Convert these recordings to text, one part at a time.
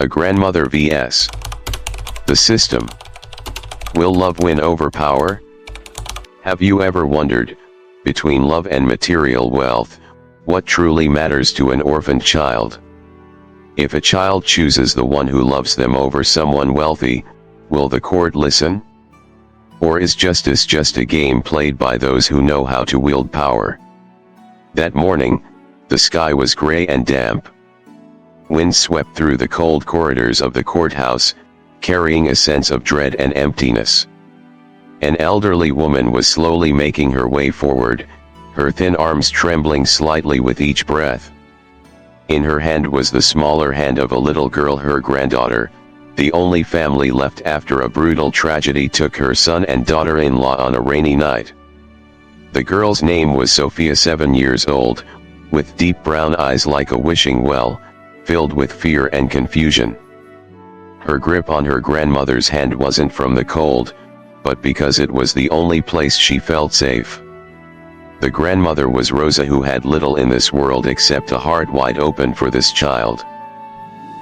A grandmother vs. the system. Will love win over power? Have you ever wondered, between love and material wealth, what truly matters to an orphaned child? If a child chooses the one who loves them over someone wealthy, will the court listen? Or is justice just a game played by those who know how to wield power? That morning, the sky was gray and damp. Wind swept through the cold corridors of the courthouse, carrying a sense of dread and emptiness. An elderly woman was slowly making her way forward, her thin arms trembling slightly with each breath. In her hand was the smaller hand of a little girl, her granddaughter, the only family left after a brutal tragedy took her son and daughter-in-law on a rainy night. The girl's name was Sofia, 7 years old, with deep brown eyes like a wishing well, filled with fear and confusion. Her grip on her grandmother's hand wasn't from the cold, but because it was the only place she felt safe. The grandmother was Rosa, who had little in this world except a heart wide open for this child.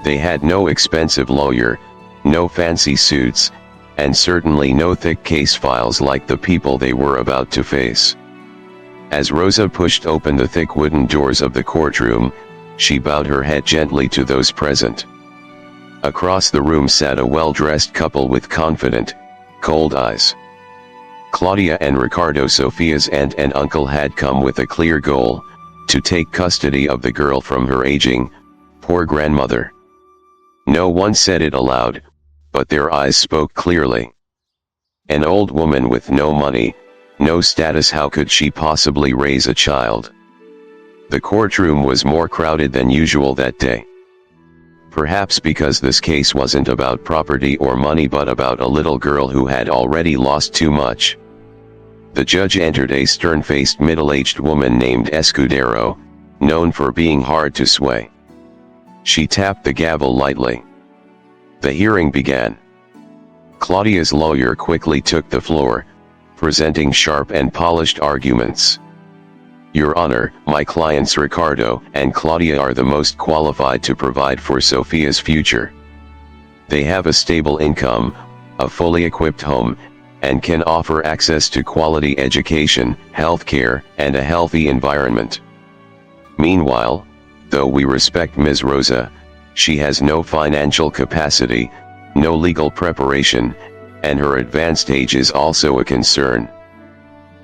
They had no expensive lawyer, no fancy suits, and certainly no thick case files like the people they were about to face. As Rosa pushed open the thick wooden doors of the courtroom, she bowed her head gently to those present. Across the room sat a well-dressed couple with confident, cold eyes. Claudia and Ricardo, Sofia's aunt and uncle, had come with a clear goal: to take custody of the girl from her aging, poor grandmother. No one said it aloud, but their eyes spoke clearly. An old woman with no money, no status, how could she possibly raise a child? The courtroom was more crowded than usual that day. Perhaps because this case wasn't about property or money but about a little girl who had already lost too much. The judge entered, a stern-faced middle-aged woman named Escudero, known for being hard to sway. She tapped the gavel lightly. The hearing began. Claudia's lawyer quickly took the floor, presenting sharp and polished arguments. Your Honor, my clients Ricardo and Claudia are the most qualified to provide for Sofia's future. They have a stable income, a fully equipped home, and can offer access to quality education, healthcare, and a healthy environment. Meanwhile, though we respect Ms. Rosa, she has no financial capacity, no legal preparation, and her advanced age is also a concern.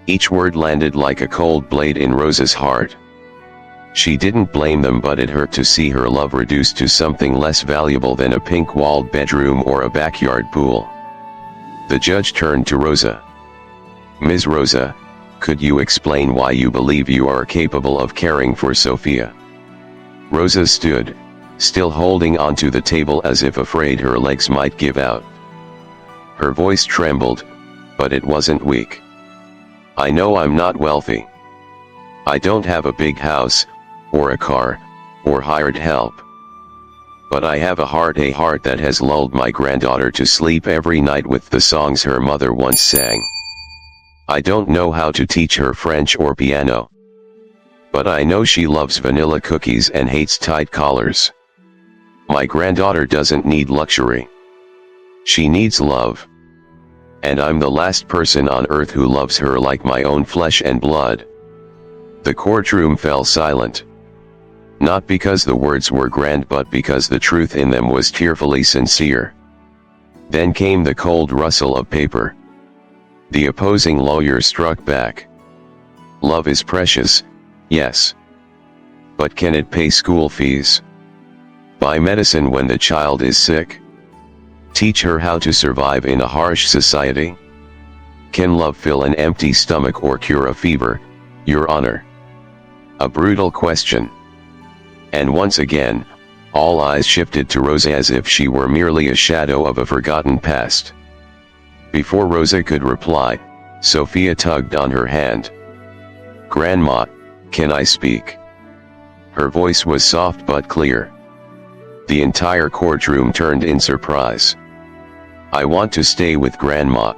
Each word landed like a cold blade in Rosa's heart. She didn't blame them, but it hurt to see her love reduced to something less valuable than a pink-walled bedroom or a backyard pool. The judge turned to Rosa. Ms. Rosa, could you explain why you believe you are capable of caring for Sofia? Rosa stood, still holding onto the table as if afraid her legs might give out. Her voice trembled, but it wasn't weak. I know I'm not wealthy. I don't have a big house, or a car, or hired help. But I have a heart that has lulled my granddaughter to sleep every night with the songs her mother once sang. I don't know how to teach her French or piano. But I know she loves vanilla cookies and hates tight collars. My granddaughter doesn't need luxury. She needs love. And I'm the last person on earth who loves her like my own flesh and blood. The courtroom fell silent. Not because the words were grand, but because the truth in them was tearfully sincere. Then came the cold rustle of paper. The opposing lawyer struck back. Love is precious, yes. But can it pay school fees? Buy medicine when the child is sick? Teach her how to survive in a harsh society? Can love fill an empty stomach or cure a fever, Your Honor? A brutal question. And once again, all eyes shifted to Rosa as if she were merely a shadow of a forgotten past. Before Rosa could reply, Sofia tugged on her hand. Grandma, can I speak? Her voice was soft but clear. The entire courtroom turned in surprise. I want to stay with Grandma.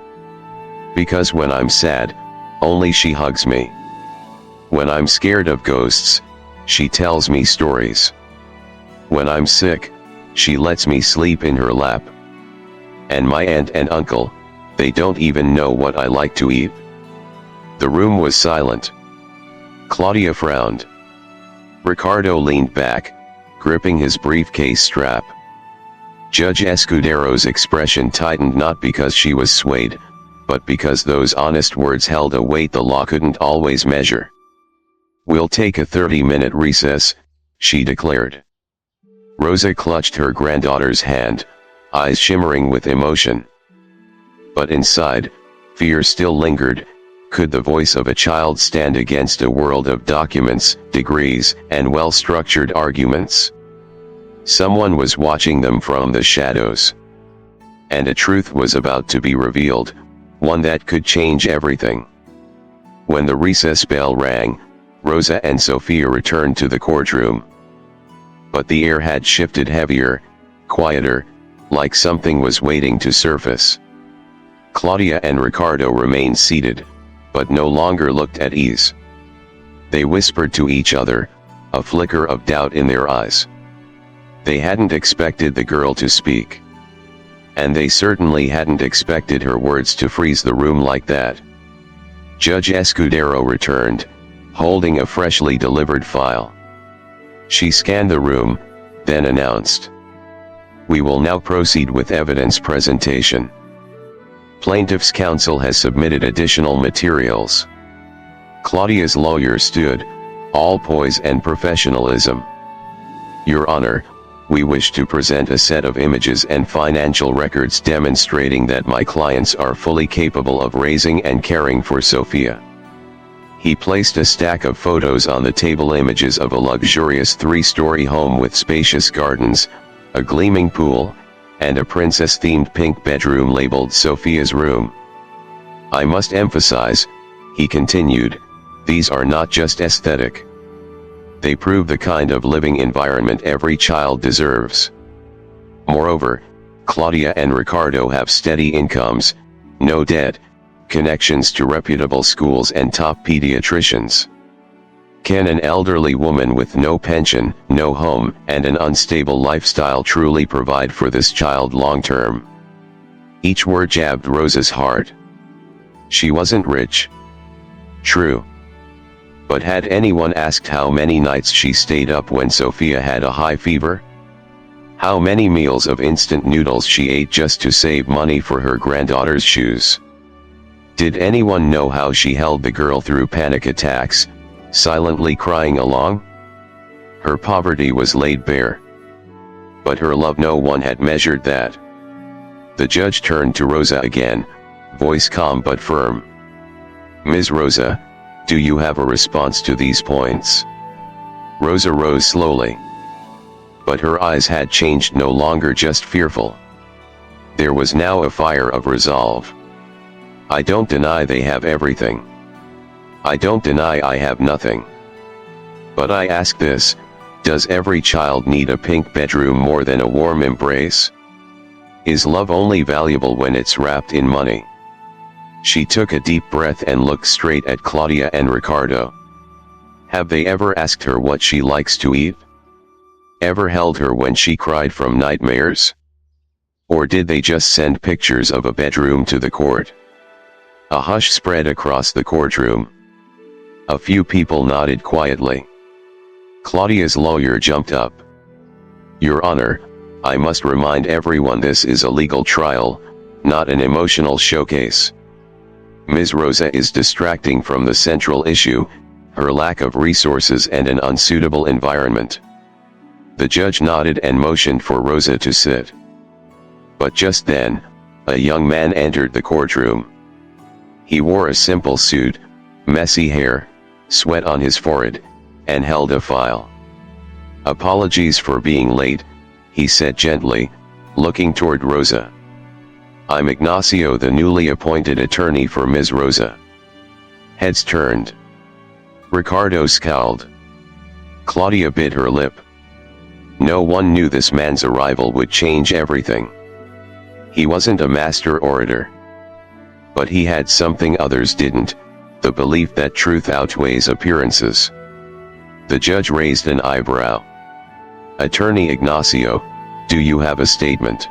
Because when I'm sad, only she hugs me. When I'm scared of ghosts, she tells me stories. When I'm sick, She lets me sleep in her lap. And my aunt and uncle, they don't even know what I like to eat. The room was silent. Claudia frowned. Ricardo leaned back, gripping his briefcase strap. Judge Escudero's expression tightened, not because she was swayed, but because those honest words held a weight the law couldn't always measure. "We'll take a 30-minute recess," she declared. Rosa clutched her granddaughter's hand, eyes shimmering with emotion. But inside, fear still lingered. Could the voice of a child stand against a world of documents, degrees, and well-structured arguments? Someone was watching them from the shadows. And a truth was about to be revealed, one that could change everything. When the recess bell rang, Rosa and Sofia returned to the courtroom. But the air had shifted heavier, quieter, like something was waiting to surface. Claudia and Ricardo remained seated, but no longer looked at ease. They whispered to each other, a flicker of doubt in their eyes. They hadn't expected the girl to speak. And they certainly hadn't expected her words to freeze the room like that. Judge Escudero returned, holding a freshly delivered file. She scanned the room, then announced, "We will now proceed with evidence presentation. Plaintiff's counsel has submitted additional materials." Claudia's lawyer stood, all poise and professionalism. "Your Honor, we wish to present a set of images and financial records demonstrating that my clients are fully capable of raising and caring for Sofia." He placed a stack of photos on the table, images of a luxurious 3-story home with spacious gardens, a gleaming pool, and a princess-themed pink bedroom labeled Sofia's room. "I must emphasize," he continued, "these are not just aesthetic. They prove the kind of living environment every child deserves. Moreover, Claudia and Ricardo have steady incomes, no debt, connections to reputable schools and top pediatricians. Can an elderly woman with no pension, no home, and an unstable lifestyle truly provide for this child long term?" Each word jabbed Rosa's heart. She wasn't rich. True. But had anyone asked how many nights she stayed up when Sofia had a high fever? How many meals of instant noodles she ate just to save money for her granddaughter's shoes? Did anyone know how she held the girl through panic attacks, silently crying along? Her poverty was laid bare. But her love, no one had measured that. The judge turned to Rosa again, voice calm but firm. "Ms. Rosa, do you have a response to these points?" Rosa rose slowly. But her eyes had changed, no longer just fearful. There was now a fire of resolve. "I don't deny they have everything. I don't deny I have nothing. But I ask this, does every child need a pink bedroom more than a warm embrace? Is love only valuable when it's wrapped in money?" She took a deep breath and looked straight at Claudia and Ricardo. Have they ever asked her what she likes to eat? Ever held her when she cried from nightmares? Or did they just send pictures of a bedroom to the court? A hush spread across the courtroom. A few people nodded quietly. Claudia's lawyer jumped up. "Your Honor, I must remind everyone this is a legal trial, not an emotional showcase. Ms. Rosa is distracting from the central issue, her lack of resources and an unsuitable environment." The judge nodded and motioned for Rosa to sit. But just then, a young man entered the courtroom. He wore a simple suit, messy hair, sweat on his forehead, and held a file. "Apologies for being late," he said gently, looking toward Rosa. "I'm Ignacio, the newly appointed attorney for Ms. Rosa." Heads turned. Ricardo scowled. Claudia bit her lip. No one knew this man's arrival would change everything. He wasn't a master orator. But he had something others didn't, the belief that truth outweighs appearances. The judge raised an eyebrow. "Attorney Ignacio, Do you have a statement?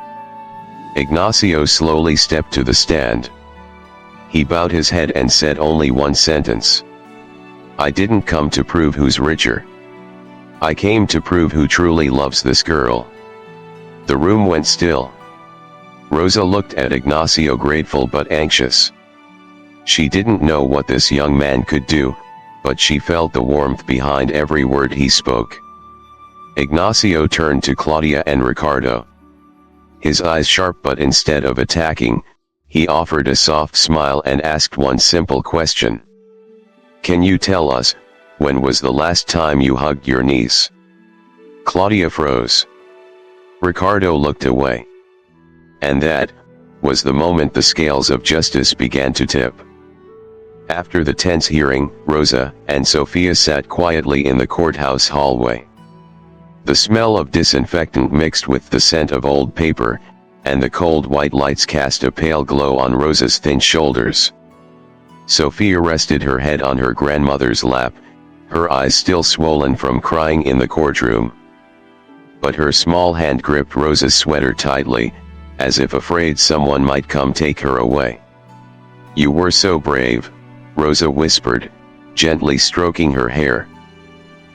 Ignacio slowly stepped to the stand. He bowed his head and said only one sentence. I didn't come to prove who's richer. I came to prove who truly loves this girl. The room went still. Rosa looked at Ignacio, grateful but anxious. She didn't know what this young man could do, but she felt the warmth behind every word he spoke. Ignacio turned to Claudia and Ricardo. His eyes sharp, but instead of attacking, he offered a soft smile and asked one simple question. Can you tell us, when was the last time you hugged your niece? Claudia froze. Ricardo looked away. And that was the moment the scales of justice began to tip. After the tense hearing, Rosa and Sofia sat quietly in the courthouse hallway. The smell of disinfectant mixed with the scent of old paper, and the cold white lights cast a pale glow on Rosa's thin shoulders. Sofia rested her head on her grandmother's lap, her eyes still swollen from crying in the courtroom. But her small hand gripped Rosa's sweater tightly, as if afraid someone might come take her away. You were so brave, Rosa whispered, gently stroking her hair.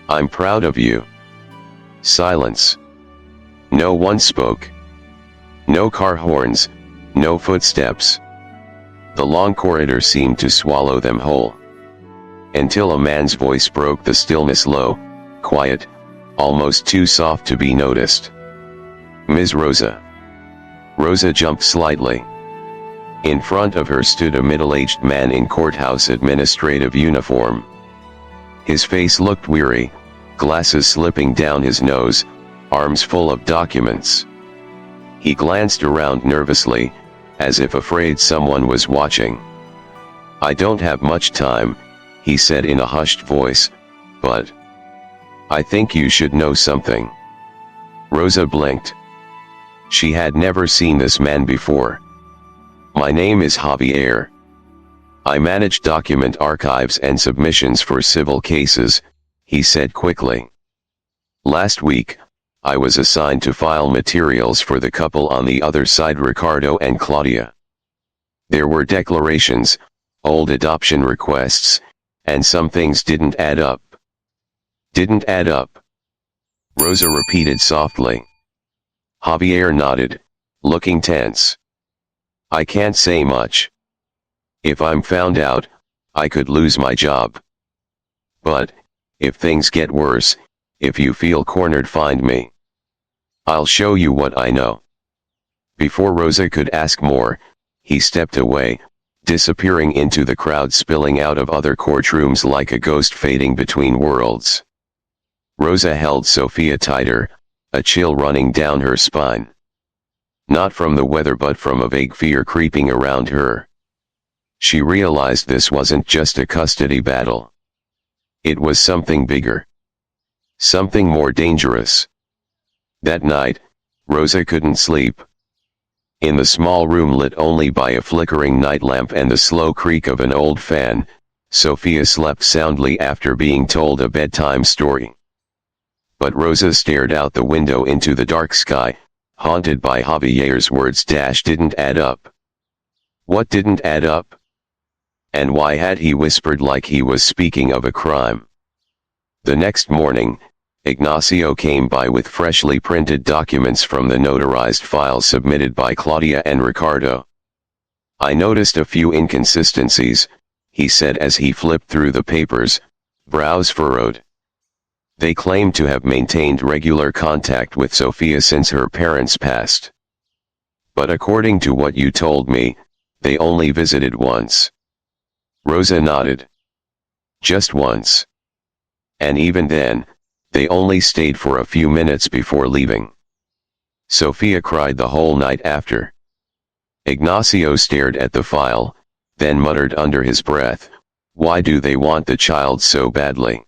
I'm proud of you. Silence. No one spoke. No car horns, no footsteps. The long corridor seemed to swallow them whole. Until a man's voice broke the stillness, low, quiet, almost too soft to be noticed. Ms. Rosa. Rosa jumped slightly. In front of her stood a middle-aged man in courthouse administrative uniform. His face looked weary, glasses slipping down his nose, arms full of documents. He glanced around nervously, as if afraid someone was watching. I don't have much time, he said in a hushed voice, but I think you should know something. Rosa blinked. She had never seen this man before. My name is Javier. I manage document archives and submissions for civil cases, he said quickly. Last week, I was assigned to file materials for the couple on the other side, Ricardo and Claudia. There were declarations, old adoption requests, and some things didn't add up. Didn't add up? Rosa repeated softly. Javier nodded, looking tense. I can't say much. If I'm found out, I could lose my job. But, if things get worse, if you feel cornered, find me. I'll show you what I know. Before Rosa could ask more, he stepped away, disappearing into the crowd, spilling out of other courtrooms like a ghost fading between worlds. Rosa held Sofia tighter, a chill running down her spine. Not from the weather, but from a vague fear creeping around her. She realized this wasn't just a custody battle. It was something bigger. Something more dangerous. That night, Rosa couldn't sleep. In the small room lit only by a flickering night lamp and the slow creak of an old fan, Sofia slept soundly after being told a bedtime story. But Rosa stared out the window into the dark sky, haunted by Javier's words. Didn't add up. What didn't add up? And why had he whispered like he was speaking of a crime? The next morning, Ignacio came by with freshly printed documents from the notarized files submitted by Claudia and Ricardo. I noticed a few inconsistencies, he said as he flipped through the papers, brows furrowed. They claimed to have maintained regular contact with Sofia since her parents passed. But according to what you told me, they only visited once. Rosa nodded. Just once. And even then, they only stayed for a few minutes before leaving. Sofia cried the whole night after. Ignacio stared at the file, then muttered under his breath, why do they want the child so badly?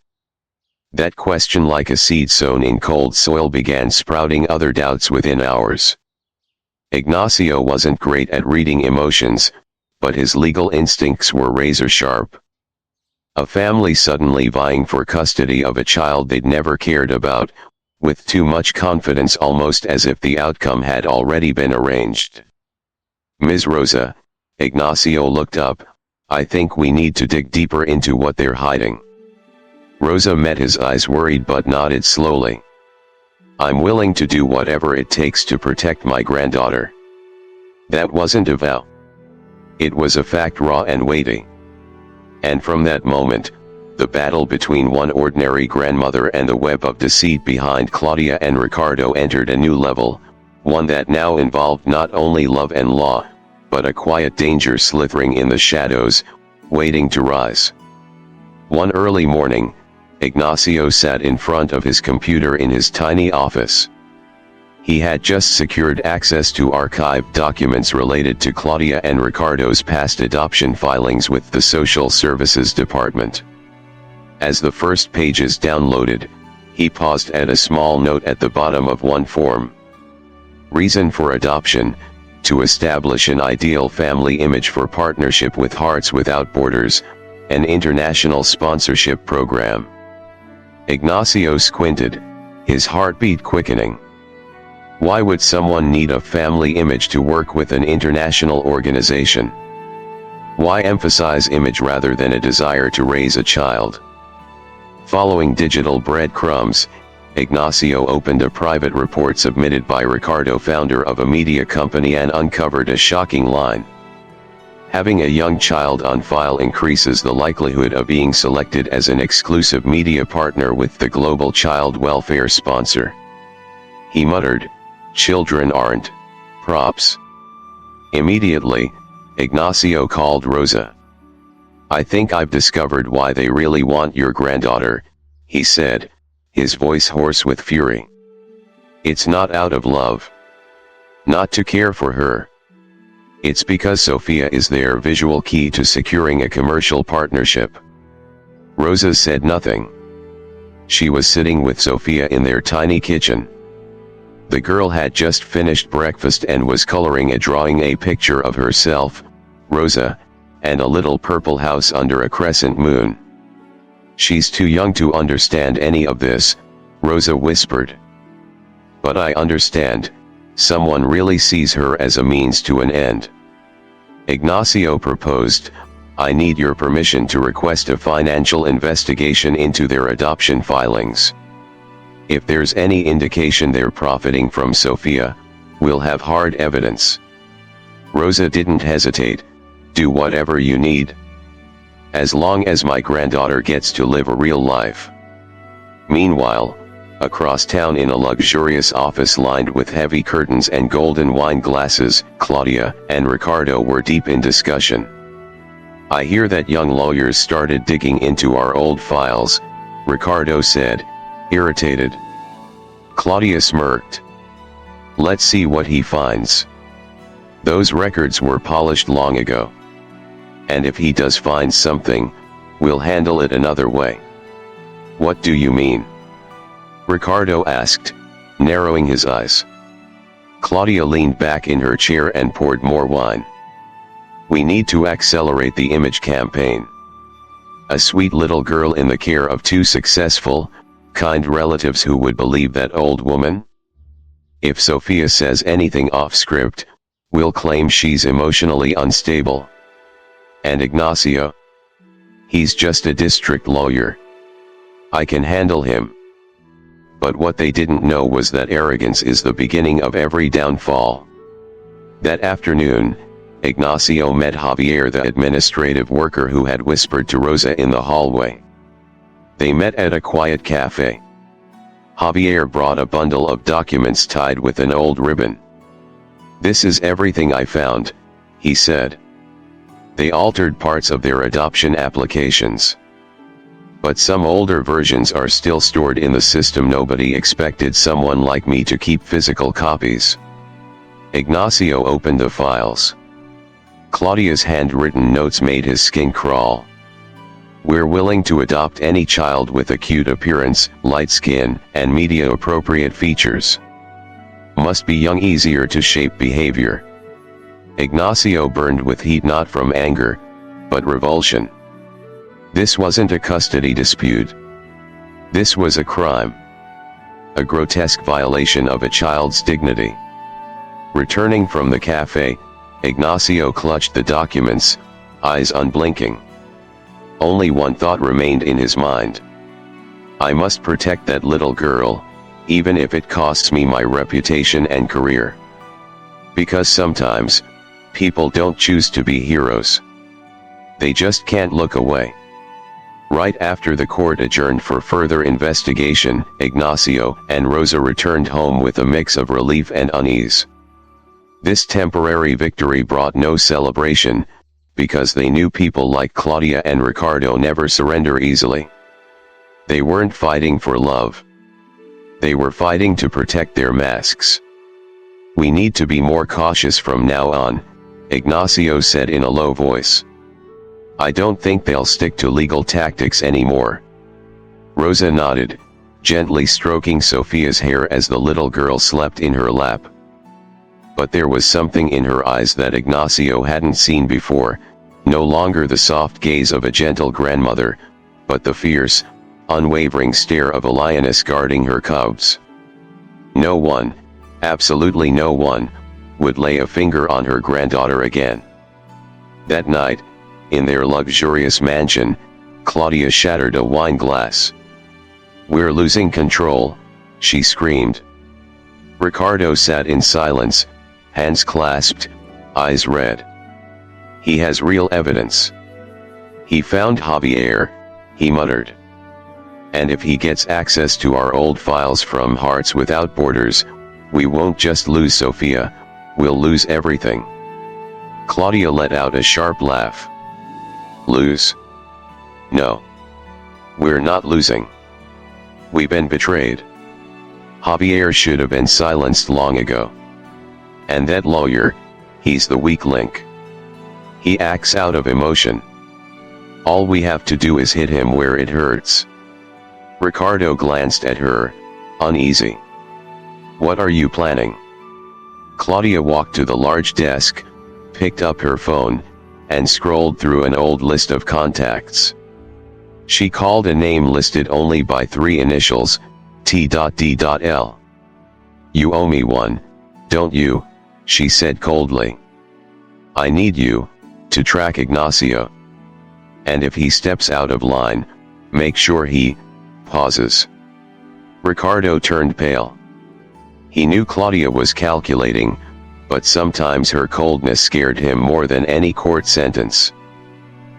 That question, like a seed sown in cold soil, began sprouting other doubts within hours. Ignacio wasn't great at reading emotions, but his legal instincts were razor sharp. A family suddenly vying for custody of a child they'd never cared about with too much confidence, almost as if the outcome had already been arranged. "Ms. Rosa," Ignacio looked up, "I think we need to dig deeper into what they're hiding." Rosa met his eyes, worried, but nodded slowly. "I'm willing to do whatever it takes to protect my granddaughter." That wasn't a vow. It was a fact, raw and weighty. And from that moment, the battle between one ordinary grandmother and the web of deceit behind Claudia and Ricardo entered a new level, one that now involved not only love and law, but a quiet danger slithering in the shadows, waiting to rise. One early morning, Ignacio sat in front of his computer in his tiny office. He had just secured access to archived documents related to Claudia and Ricardo's past adoption filings with the Social Services Department. As the first pages downloaded, he paused at a small note at the bottom of one form. Reason for adoption: to establish an ideal family image for partnership with Hearts Without Borders, an international sponsorship program. Ignacio squinted, his heartbeat quickening. Why would someone need a family image to work with an international organization? Why emphasize image rather than a desire to raise a child? Following digital breadcrumbs, Ignacio opened a private report submitted by Ricardo, founder of a media company, and uncovered a shocking line. Having a young child on file increases the likelihood of being selected as an exclusive media partner with the global child welfare sponsor. He muttered, "Children aren't props." Immediately, Ignacio called Rosa. "I think I've discovered why they really want your granddaughter," he said, his voice hoarse with fury. "It's not out of love. Not to care for her. It's because Sofia is their visual key to securing a commercial partnership." Rosa said nothing. She was sitting with Sofia in their tiny kitchen. The girl had just finished breakfast and was coloring a picture of herself, Rosa, and a little purple house under a crescent moon. "She's too young to understand any of this," Rosa whispered. "But I understand. Someone really sees her as a means to an end." Ignacio proposed, "I need your permission to request a financial investigation into their adoption filings. If there's any indication they're profiting from Sofia, we'll have hard evidence." Rosa didn't hesitate. "Do whatever you need. As long as my granddaughter gets to live a real life." Meanwhile, across town in a luxurious office lined with heavy curtains and golden wine glasses, Claudia and Ricardo were deep in discussion. "I hear that young lawyers started digging into our old files," Ricardo said, irritated. Claudia smirked. "Let's see what he finds. Those records were polished long ago. And if he does find something, we'll handle it another way." "What do you mean?" Ricardo asked, narrowing his eyes. Claudia leaned back in her chair and poured more wine. "We need to accelerate the image campaign. A sweet little girl in the care of two successful, kind relatives who would believe that old woman? If Sofia says anything off script, we'll claim she's emotionally unstable. And Ignacio? He's just a district lawyer. I can handle him." But what they didn't know was that arrogance is the beginning of every downfall. That afternoon, Ignacio met Javier, the administrative worker who had whispered to Rosa in the hallway. They met at a quiet cafe. Javier brought a bundle of documents tied with an old ribbon. "This is everything I found," he said. They altered parts of their adoption applications. But some older versions are still stored in the system. Nobody expected someone like me to keep physical copies. Ignacio opened the files. Claudia's handwritten notes made his skin crawl. "We're willing to adopt any child with a cute appearance, light skin, and media-appropriate features. Must be young, easier to shape behavior." Ignacio burned with heat, not from anger, but revulsion. This wasn't a custody dispute. This was a crime. a grotesque violation of a child's dignity. Returning from the cafe, Ignacio clutched the documents, eyes unblinking. Only one thought remained in his mind. I must protect that little girl, even if it costs me my reputation and career. Because sometimes, people don't choose to be heroes. They just can't look away. Right after the court adjourned for further investigation, Ignacio and Rosa returned home with a mix of relief and unease. This temporary victory brought no celebration, because they knew people like Claudia and Ricardo never surrender easily. They weren't fighting for love. They were fighting to protect their masks. We need to be more cautious from now on, Ignacio said in a low voice. I don't think they'll stick to legal tactics anymore. Rosa nodded, gently stroking Sofia's hair as the little girl slept in her lap. But there was something in her eyes that Ignacio hadn't seen before, no longer the soft gaze of a gentle grandmother, but the fierce, unwavering stare of a lioness guarding her cubs. No one, absolutely no one, would lay a finger on her granddaughter again. That night, in their luxurious mansion, Claudia shattered a wine glass. We're losing control, she screamed. Ricardo sat in silence, hands clasped, eyes red. He has real evidence. He found Javier, he muttered. And if he gets access to our old files from Hearts Without Borders, we won't just lose Sofia, we'll lose everything. Claudia let out a sharp laugh. Lose? No. We're not losing. We've been betrayed. Javier should have been silenced long ago. And that lawyer, he's the weak link. He acts out of emotion. All we have to do is hit him where it hurts. Ricardo glanced at her, uneasy. What are you planning? Claudia walked to the large desk, picked up her phone, and scrolled through an old list of contacts. She called a name listed only by 3 initials, T.D.L. You owe me one, don't you? She said coldly. I need you, to track Ignacio. And if he steps out of line, make sure he pauses. Ricardo turned pale. He knew Claudia was calculating, but sometimes her coldness scared him more than any court sentence.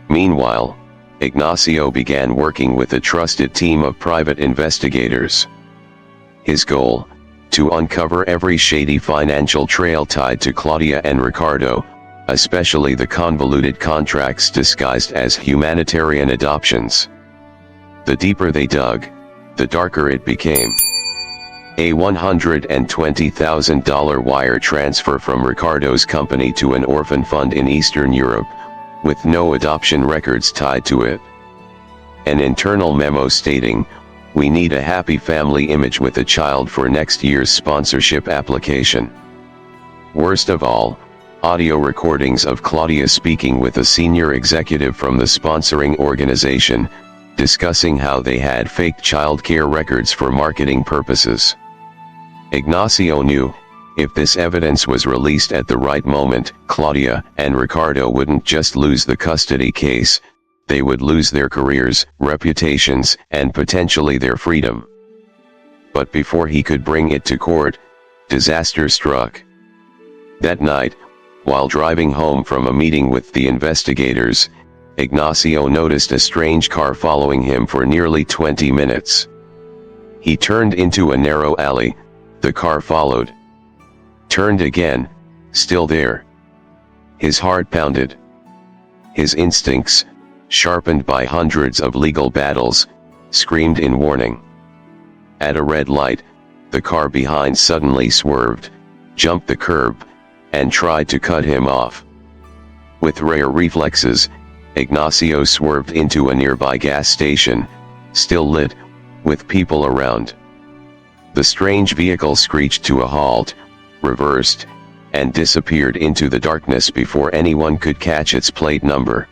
Meanwhile, Ignacio began working with a trusted team of private investigators. His goal, to uncover every shady financial trail tied to Claudia and Ricardo, especially the convoluted contracts disguised as humanitarian adoptions. The deeper they dug, the darker it became. A $120,000 wire transfer from Ricardo's company to an orphan fund in Eastern Europe, with no adoption records tied to it. An internal memo stating, "We need a happy family image with a child for next year's sponsorship application." Worst of all, audio recordings of Claudia speaking with a senior executive from the sponsoring organization, discussing how they had faked childcare records for marketing purposes. Ignacio knew, if this evidence was released at the right moment, Claudia and Ricardo wouldn't just lose the custody case, they would lose their careers, reputations, and potentially their freedom. But before he could bring it to court, disaster struck. That night, while driving home from a meeting with the investigators, Ignacio noticed a strange car following him for nearly 20 minutes. He turned into a narrow alley, the car followed. Turned again, still there. His heart pounded. His instincts, sharpened by hundreds of legal battles, screamed in warning. At a red light, the car behind suddenly swerved, jumped the curb, and tried to cut him off. With rare reflexes, Ignacio swerved into a nearby gas station, still lit, with people around. The strange vehicle screeched to a halt, reversed, and disappeared into the darkness before anyone could catch its plate number.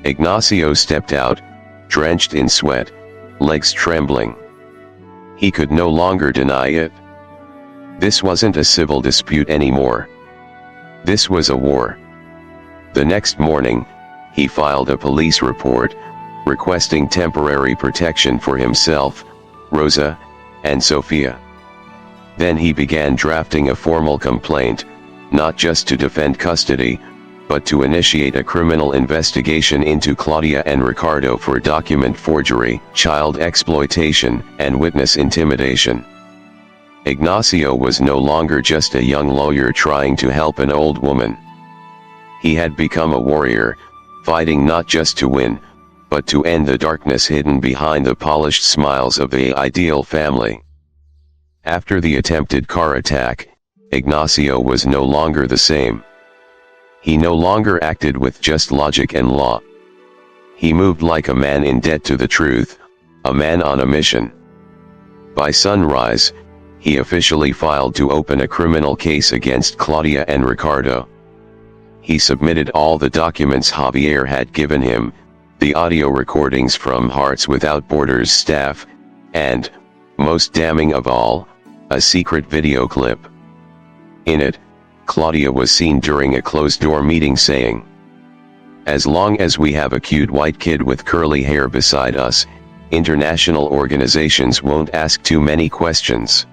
Ignacio stepped out, drenched in sweat, legs trembling. He could no longer deny it. This wasn't a civil dispute anymore. This was a war. The next morning, he filed a police report, requesting temporary protection for himself, Rosa, and Sofia. Then he began drafting a formal complaint, not just to defend custody, but to initiate a criminal investigation into Claudia and Ricardo for document forgery, child exploitation, and witness intimidation. Ignacio was no longer just a young lawyer trying to help an old woman. He had become a warrior, fighting not just to win, but to end the darkness hidden behind the polished smiles of the ideal family. After the attempted car attack, Ignacio was no longer the same. He no longer acted with just logic and law. He moved like a man in debt to the truth, a man on a mission. By sunrise, he officially filed to open a criminal case against Claudia and Ricardo. He submitted all the documents Javier had given him, the audio recordings from Hearts Without Borders staff, and, most damning of all, a secret video clip. In it, Claudia was seen during a closed-door meeting saying, "As long as we have a cute white kid with curly hair beside us, international organizations won't ask too many questions.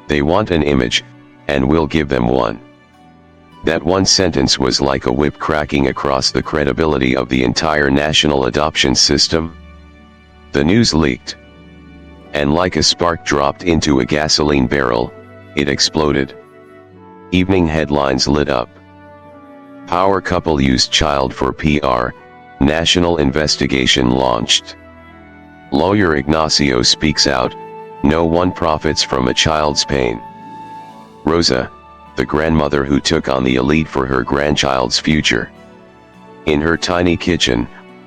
They want an image, and we'll give them one." That one sentence was like a whip cracking across the credibility of the entire national adoption system. The news leaked. And like a spark dropped into a gasoline barrel, it exploded. Evening headlines lit up. Power couple used child for PR, national investigation launched. Lawyer Ignacio speaks out, no one profits from a child's pain. Rosa, the grandmother who took on the elite for her grandchild's future. In her tiny kitchen,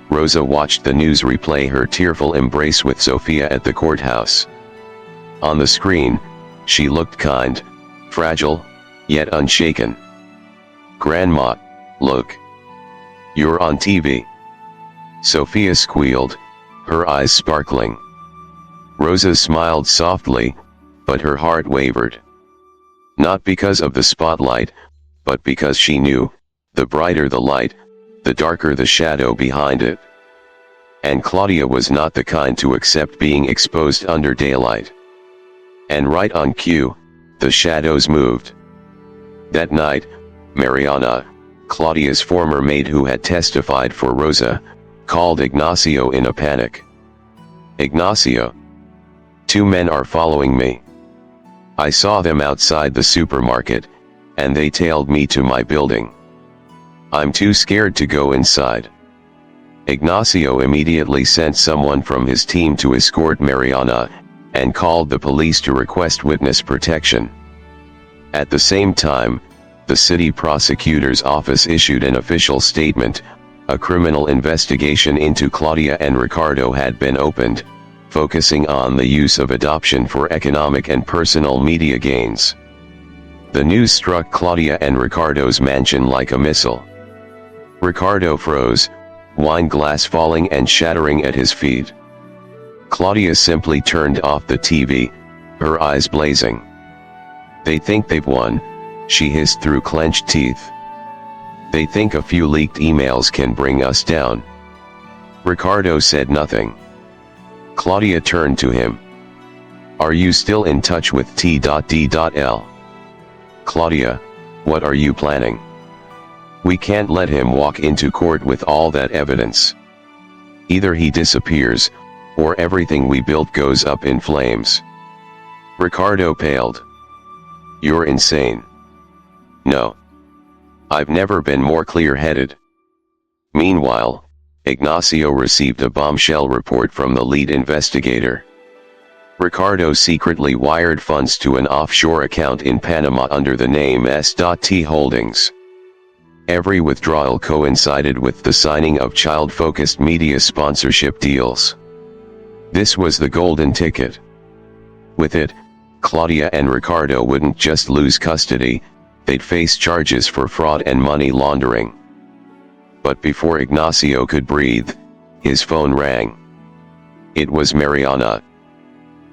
Rosa watched the news replay her tearful embrace with Sofia at the courthouse. On the screen, she looked kind, fragile, yet unshaken. "Grandma, look. You're on TV." Sofia squealed, her eyes sparkling. Rosa smiled softly, but her heart wavered. Not because of the spotlight, but because she knew, the brighter the light, the darker the shadow behind it. And Claudia was not the kind to accept being exposed under daylight. And right on cue, the shadows moved. That night, Mariana, Claudia's former maid who had testified for Rosa, called Ignacio in a panic. "Ignacio. 2 men are following me. I saw them outside the supermarket, and they tailed me to my building. I'm too scared to go inside." Ignacio immediately sent someone from his team to escort Mariana, and called the police to request witness protection. At the same time, the city prosecutor's office issued an official statement. A criminal investigation into Claudia and Ricardo had been opened, focusing on the use of adoption for economic and personal media gains. The news struck Claudia and Ricardo's mansion like a missile. Ricardo froze, wine glass falling and shattering at his feet. Claudia simply turned off the TV, her eyes blazing. "They think they've won," she hissed through clenched teeth. "They think a few leaked emails can bring us down." Ricardo said nothing. Claudia turned to him. "Are you still in touch with T.D.L.? Claudia, what are you planning? We can't let him walk into court with all that evidence. Either he disappears, or everything we built goes up in flames." Ricardo paled. "You're insane." "No. I've never been more clear-headed." Meanwhile, Ignacio received a bombshell report from the lead investigator. Ricardo secretly wired funds to an offshore account in Panama under the name S.T. Holdings. Every withdrawal coincided with the signing of child-focused media sponsorship deals. This was the golden ticket. With it, Claudia and Ricardo wouldn't just lose custody, they'd face charges for fraud and money laundering. But before Ignacio could breathe, his phone rang. It was Mariana.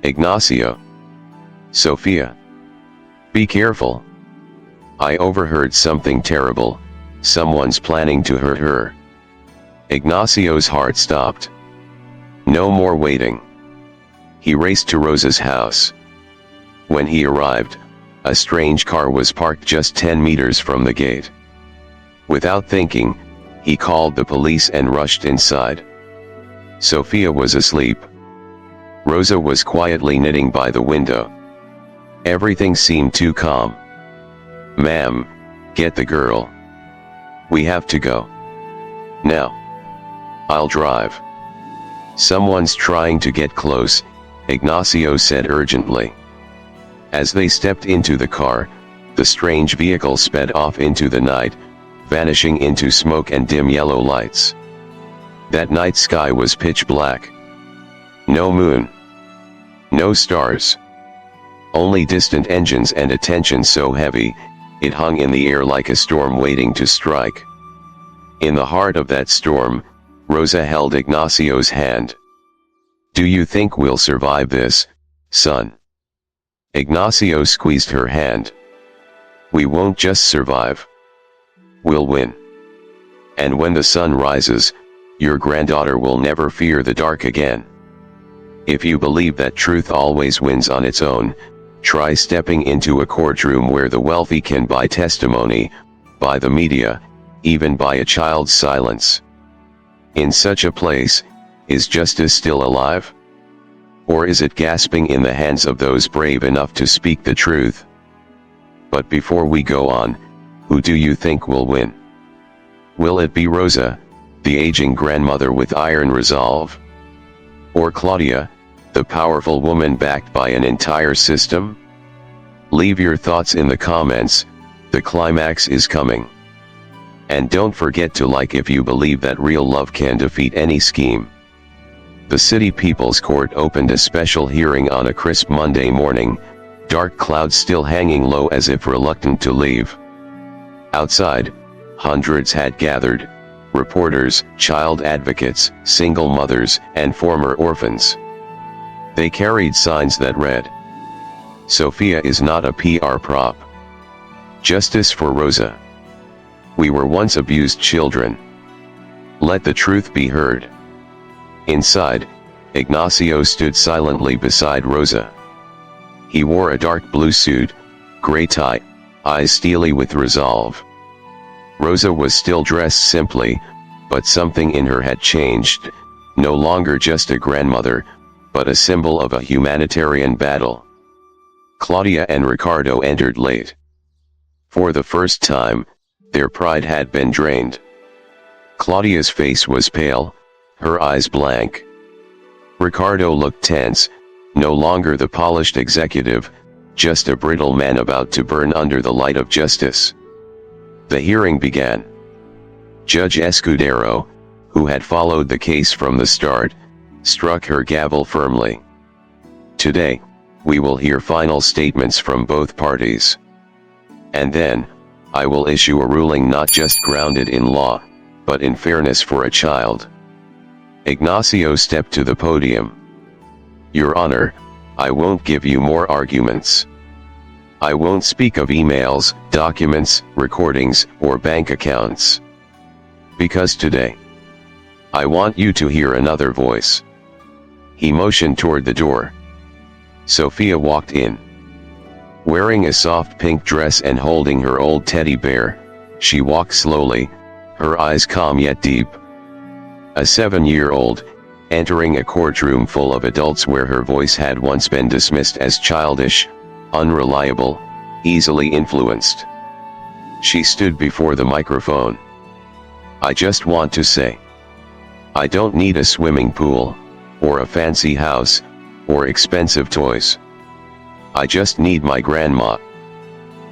Ignacio. Sofia. Be careful. I overheard something terrible. Someone's planning to hurt her. Ignacio's heart stopped. No more waiting. He raced to Rosa's house. When he arrived, a strange car was parked just 10 meters from the gate. Without thinking, he called the police and rushed inside. Sofia was asleep. Rosa was quietly knitting by the window. Everything seemed too calm. "Ma'am, get the girl. We have to go. Now. I'll drive." "Someone's trying to get close," Ignacio said urgently. As they stepped into the car, the strange vehicle sped off into the night, vanishing into smoke and dim yellow lights. That night sky was pitch black. No moon. No stars. Only distant engines and a tension so heavy, it hung in the air like a storm waiting to strike. In the heart of that storm, Rosa held Ignacio's hand. "Do you think we'll survive this, son?" Ignacio squeezed her hand. "We won't just survive. We'll win. And when the sun rises, your granddaughter will never fear the dark again. If you believe that truth always wins on its own, try stepping into a courtroom where the wealthy can buy testimony, buy the media, even buy a child's silence. In such a place, is justice still alive? Or is it gasping in the hands of those brave enough to speak the truth? But before we go on, who do you think will win? Will it be Rosa, the aging grandmother with iron resolve? Or Claudia, the powerful woman backed by an entire system? Leave your thoughts in the comments, the climax is coming. And don't forget to like if you believe that real love can defeat any scheme. The City People's Court opened a special hearing on a crisp Monday morning, dark clouds still hanging low as if reluctant to leave. Outside, hundreds had gathered, reporters, child advocates, single mothers, and former orphans. They carried signs that read, "Sofia is not a PR prop. Justice for Rosa. We were once abused children. Let the truth be heard." Inside, Ignacio stood silently beside Rosa. He wore a dark blue suit, gray tie, eyes steely with resolve. Rosa was still dressed simply, but something in her had changed, no longer just a grandmother, but a symbol of a humanitarian battle. Claudia and Ricardo entered late. For the first time, their pride had been drained. Claudia's face was pale, her eyes blank. Ricardo looked tense, no longer the polished executive, just a brittle man about to burn under the light of justice. The hearing began. Judge Escudero, who had followed the case from the start, struck her gavel firmly. "Today, we will hear final statements from both parties. And then, I will issue a ruling not just grounded in law, but in fairness for a child." Ignacio stepped to the podium. "Your Honor, I won't give you more arguments. I won't speak of emails, documents, recordings, or bank accounts. Because today, I want you to hear another voice." He motioned toward the door. Sofia walked in. Wearing a soft pink dress and holding her old teddy bear, she walked slowly, her eyes calm yet deep. A 7-year-old, entering a courtroom full of adults where her voice had once been dismissed as childish, unreliable, easily influenced. She stood before the microphone. "I just want to say, I don't need a swimming pool, or a fancy house, or expensive toys. I just need my grandma.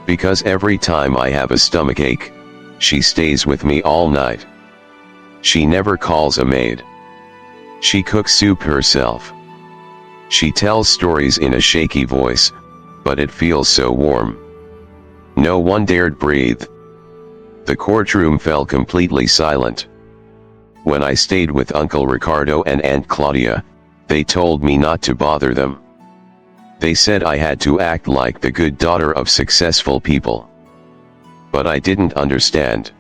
Because every time I have a stomachache, she stays with me all night. She never calls a maid. She cooks soup herself. She tells stories in a shaky voice, but it feels so warm." No one dared breathe. The courtroom fell completely silent. "When I stayed with Uncle Ricardo and Aunt Claudia, they told me not to bother them. They said I had to act like the good daughter of successful people. But I didn't understand.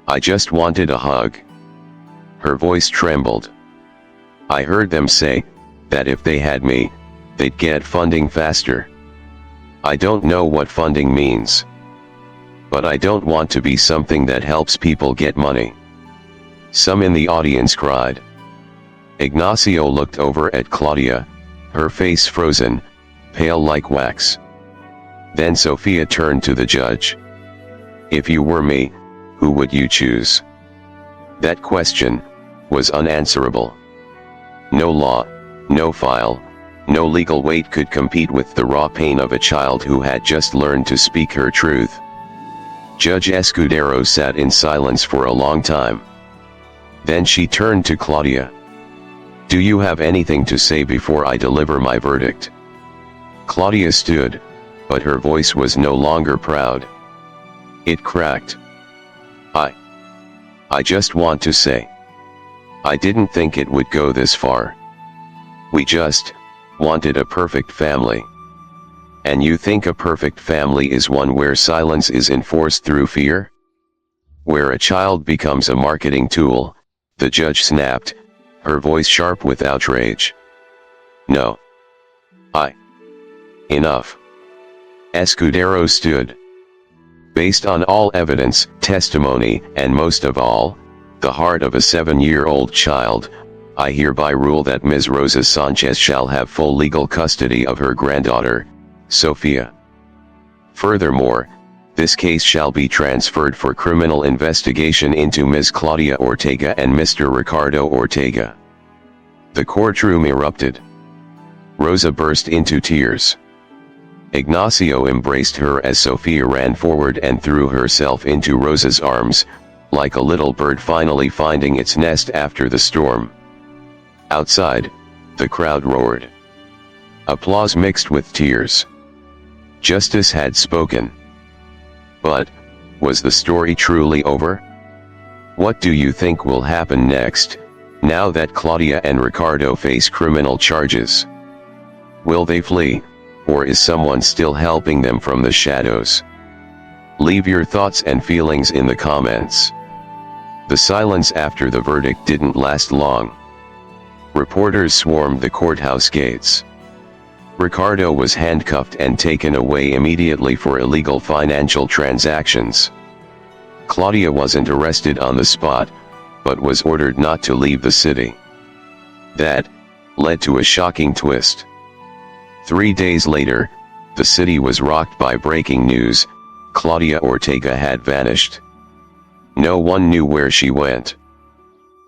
I just wanted a hug. Her voice trembled. I heard them say that if they had me, they'd get funding faster. I don't know what funding means. But I don't want to be something that helps people get money. Some in the audience cried. Ignacio looked over at Claudia, her face frozen, pale like wax. Then Sofia turned to the judge. If you were me, who would you choose? That question was unanswerable. No law, no file, no legal weight could compete with the raw pain of a child who had just learned to speak her truth. Judge Escudero sat in silence for a long time. Then she turned to Claudia. Do you have anything to say before I deliver my verdict? Claudia stood, but her voice was no longer proud. It cracked. I just want to say. I didn't think it would go this far. We just wanted a perfect family. And you think a perfect family is one where silence is enforced through fear? Where a child becomes a marketing tool, the judge snapped, her voice sharp with outrage. No. Enough. Escudero stood. Based on all evidence, testimony, and most of all, the heart of a 7-year-old child, I hereby rule that Ms. Rosa Sanchez shall have full legal custody of her granddaughter, Sofia. Furthermore, this case shall be transferred for criminal investigation into Ms. Claudia Ortega and Mr. Ricardo Ortega. The courtroom erupted. Rosa burst into tears. Ignacio embraced her as Sofia ran forward and threw herself into Rosa's arms, like a little bird finally finding its nest after the storm. Outside, the crowd roared. Applause mixed with tears. Justice had spoken. But, was the story truly over? What do you think will happen next, now that Claudia and Ricardo face criminal charges? Will they flee, or is someone still helping them from the shadows? Leave your thoughts and feelings in the comments. The silence after the verdict didn't last long. Reporters swarmed the courthouse gates. Ricardo was handcuffed and taken away immediately for illegal financial transactions. Claudia wasn't arrested on the spot, but was ordered not to leave the city. That led to a shocking twist. 3 days later, the city was rocked by breaking news: Claudia Ortega had vanished. No one knew where she went.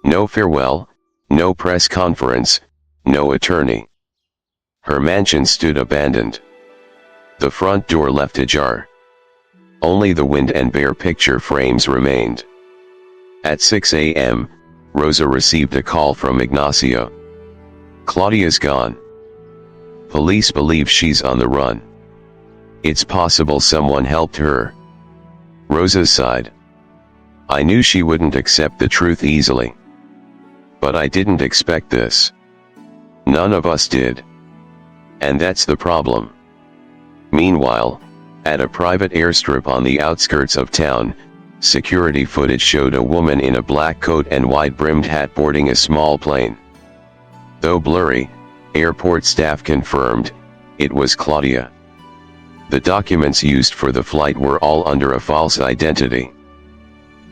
No farewell, no press conference, no attorney. Her mansion stood abandoned. The front door left ajar. Only the wind and bare picture frames remained. At 6 a.m., Rosa received a call from Ignacio. Claudia's gone. Police believe she's on the run. It's possible someone helped her. Rosa sighed. I knew she wouldn't accept the truth easily. But I didn't expect this. None of us did. And that's the problem. Meanwhile, at a private airstrip on the outskirts of town, security footage showed a woman in a black coat and wide-brimmed hat boarding a small plane. Though blurry, airport staff confirmed it was Claudia. The documents used for the flight were all under a false identity.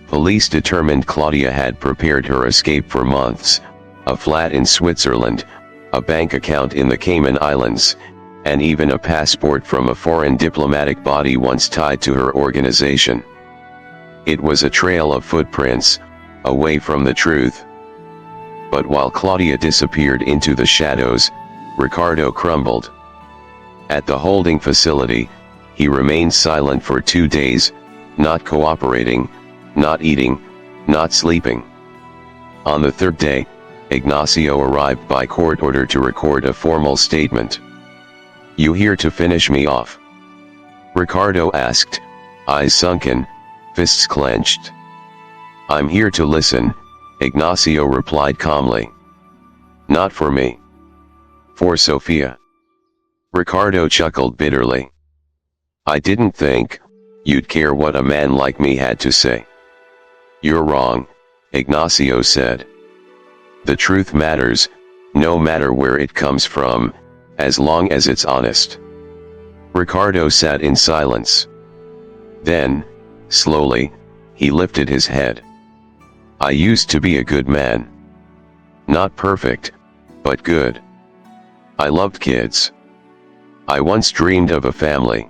Police determined Claudia had prepared her escape for months: a flat in Switzerland, a bank account in the Cayman Islands, and even a passport from a foreign diplomatic body once tied to her organization. It was a trail of footprints, away from the truth. But while Claudia disappeared into the shadows, Ricardo crumbled. At the holding facility, he remained silent for 2 days, not cooperating, not eating, not sleeping. On the 3rd day, Ignacio arrived by court order to record a formal statement. You here to finish me off? Ricardo asked, eyes sunken, fists clenched. I'm here to listen, Ignacio replied calmly. Not for me. For Sofia. Ricardo chuckled bitterly. I didn't think you'd care what a man like me had to say. You're wrong, Ignacio said. The truth matters, no matter where it comes from, as long as it's honest. Ricardo sat in silence. Then, slowly, he lifted his head. I used to be a good man. Not perfect, but good. I loved kids. I once dreamed of a family.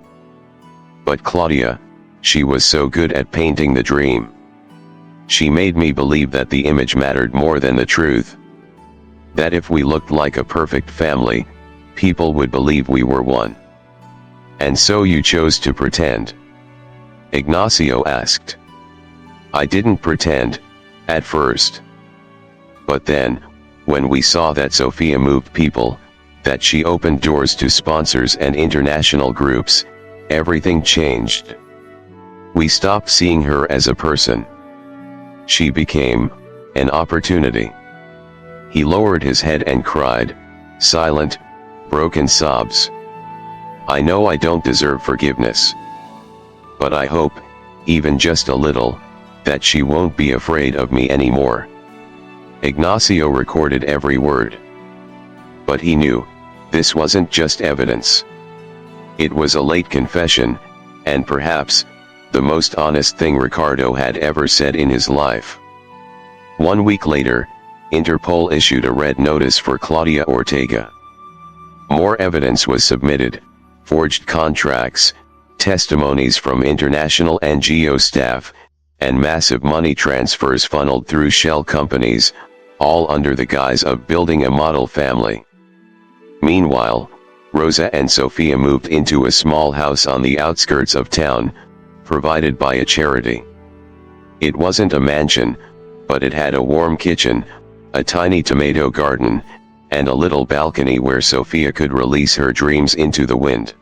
But Claudia, she was so good at painting the dream. She made me believe that the image mattered more than the truth. That if we looked like a perfect family, people would believe we were one. And so you chose to pretend? Ignacio asked. I didn't pretend, at first. But then, when we saw that Sofia moved people, that she opened doors to sponsors and international groups, everything changed. We stopped seeing her as a person. She became an opportunity. He lowered his head and cried, silent, broken sobs. I know I don't deserve forgiveness. But I hope, even just a little, that she won't be afraid of me anymore. Ignacio recorded every word. But he knew, this wasn't just evidence. It was a late confession, and perhaps, the most honest thing Ricardo had ever said in his life. 1 week later, Interpol issued a red notice for Claudia Ortega. More evidence was submitted, forged contracts, testimonies from international NGO staff, and massive money transfers funneled through shell companies, all under the guise of building a model family. Meanwhile, Rosa and Sofia moved into a small house on the outskirts of town, provided by a charity. It wasn't a mansion, but it had a warm kitchen, a tiny tomato garden, and a little balcony where Sofia could release her dreams into the wind.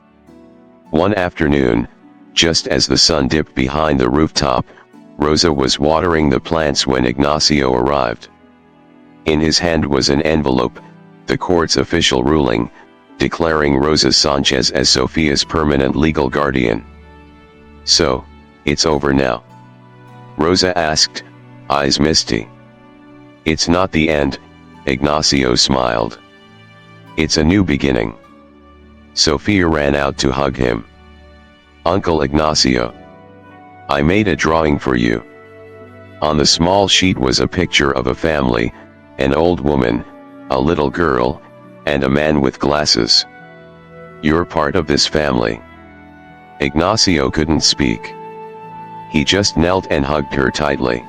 One afternoon, just as the sun dipped behind the rooftop, Rosa was watering the plants when Ignacio arrived. In his hand was an envelope, the court's official ruling, declaring Rosa Sanchez as Sofia's permanent legal guardian. So, it's over now? Rosa asked, eyes misty. It's not the end, Ignacio smiled. It's a new beginning. Sofia ran out to hug him. Uncle Ignacio. I made a drawing for you. On the small sheet was a picture of a family, an old woman, a little girl, and a man with glasses. You're part of this family. Ignacio couldn't speak. He just knelt and hugged her tightly.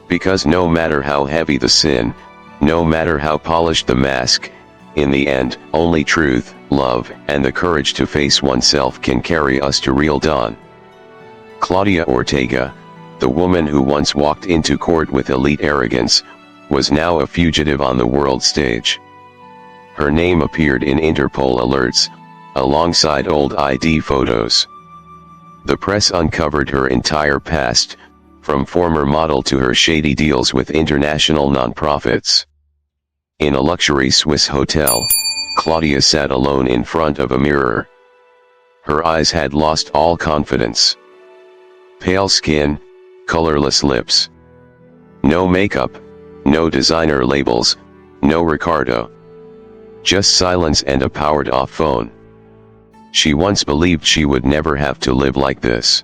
Because no matter how heavy the sin, no matter how polished the mask, in the end, only truth, love, and the courage to face oneself can carry us to real dawn. Claudia Ortega, the woman who once walked into court with elite arrogance, was now a fugitive on the world stage. Her name appeared in Interpol alerts, alongside old ID photos. The press uncovered her entire past, from former model to her shady deals with international nonprofits. In a luxury Swiss hotel, Claudia sat alone in front of a mirror. Her eyes had lost all confidence. Pale skin, colorless lips. No makeup, no designer labels, no Ricardo. Just silence and a powered-off phone. She once believed she would never have to live like this.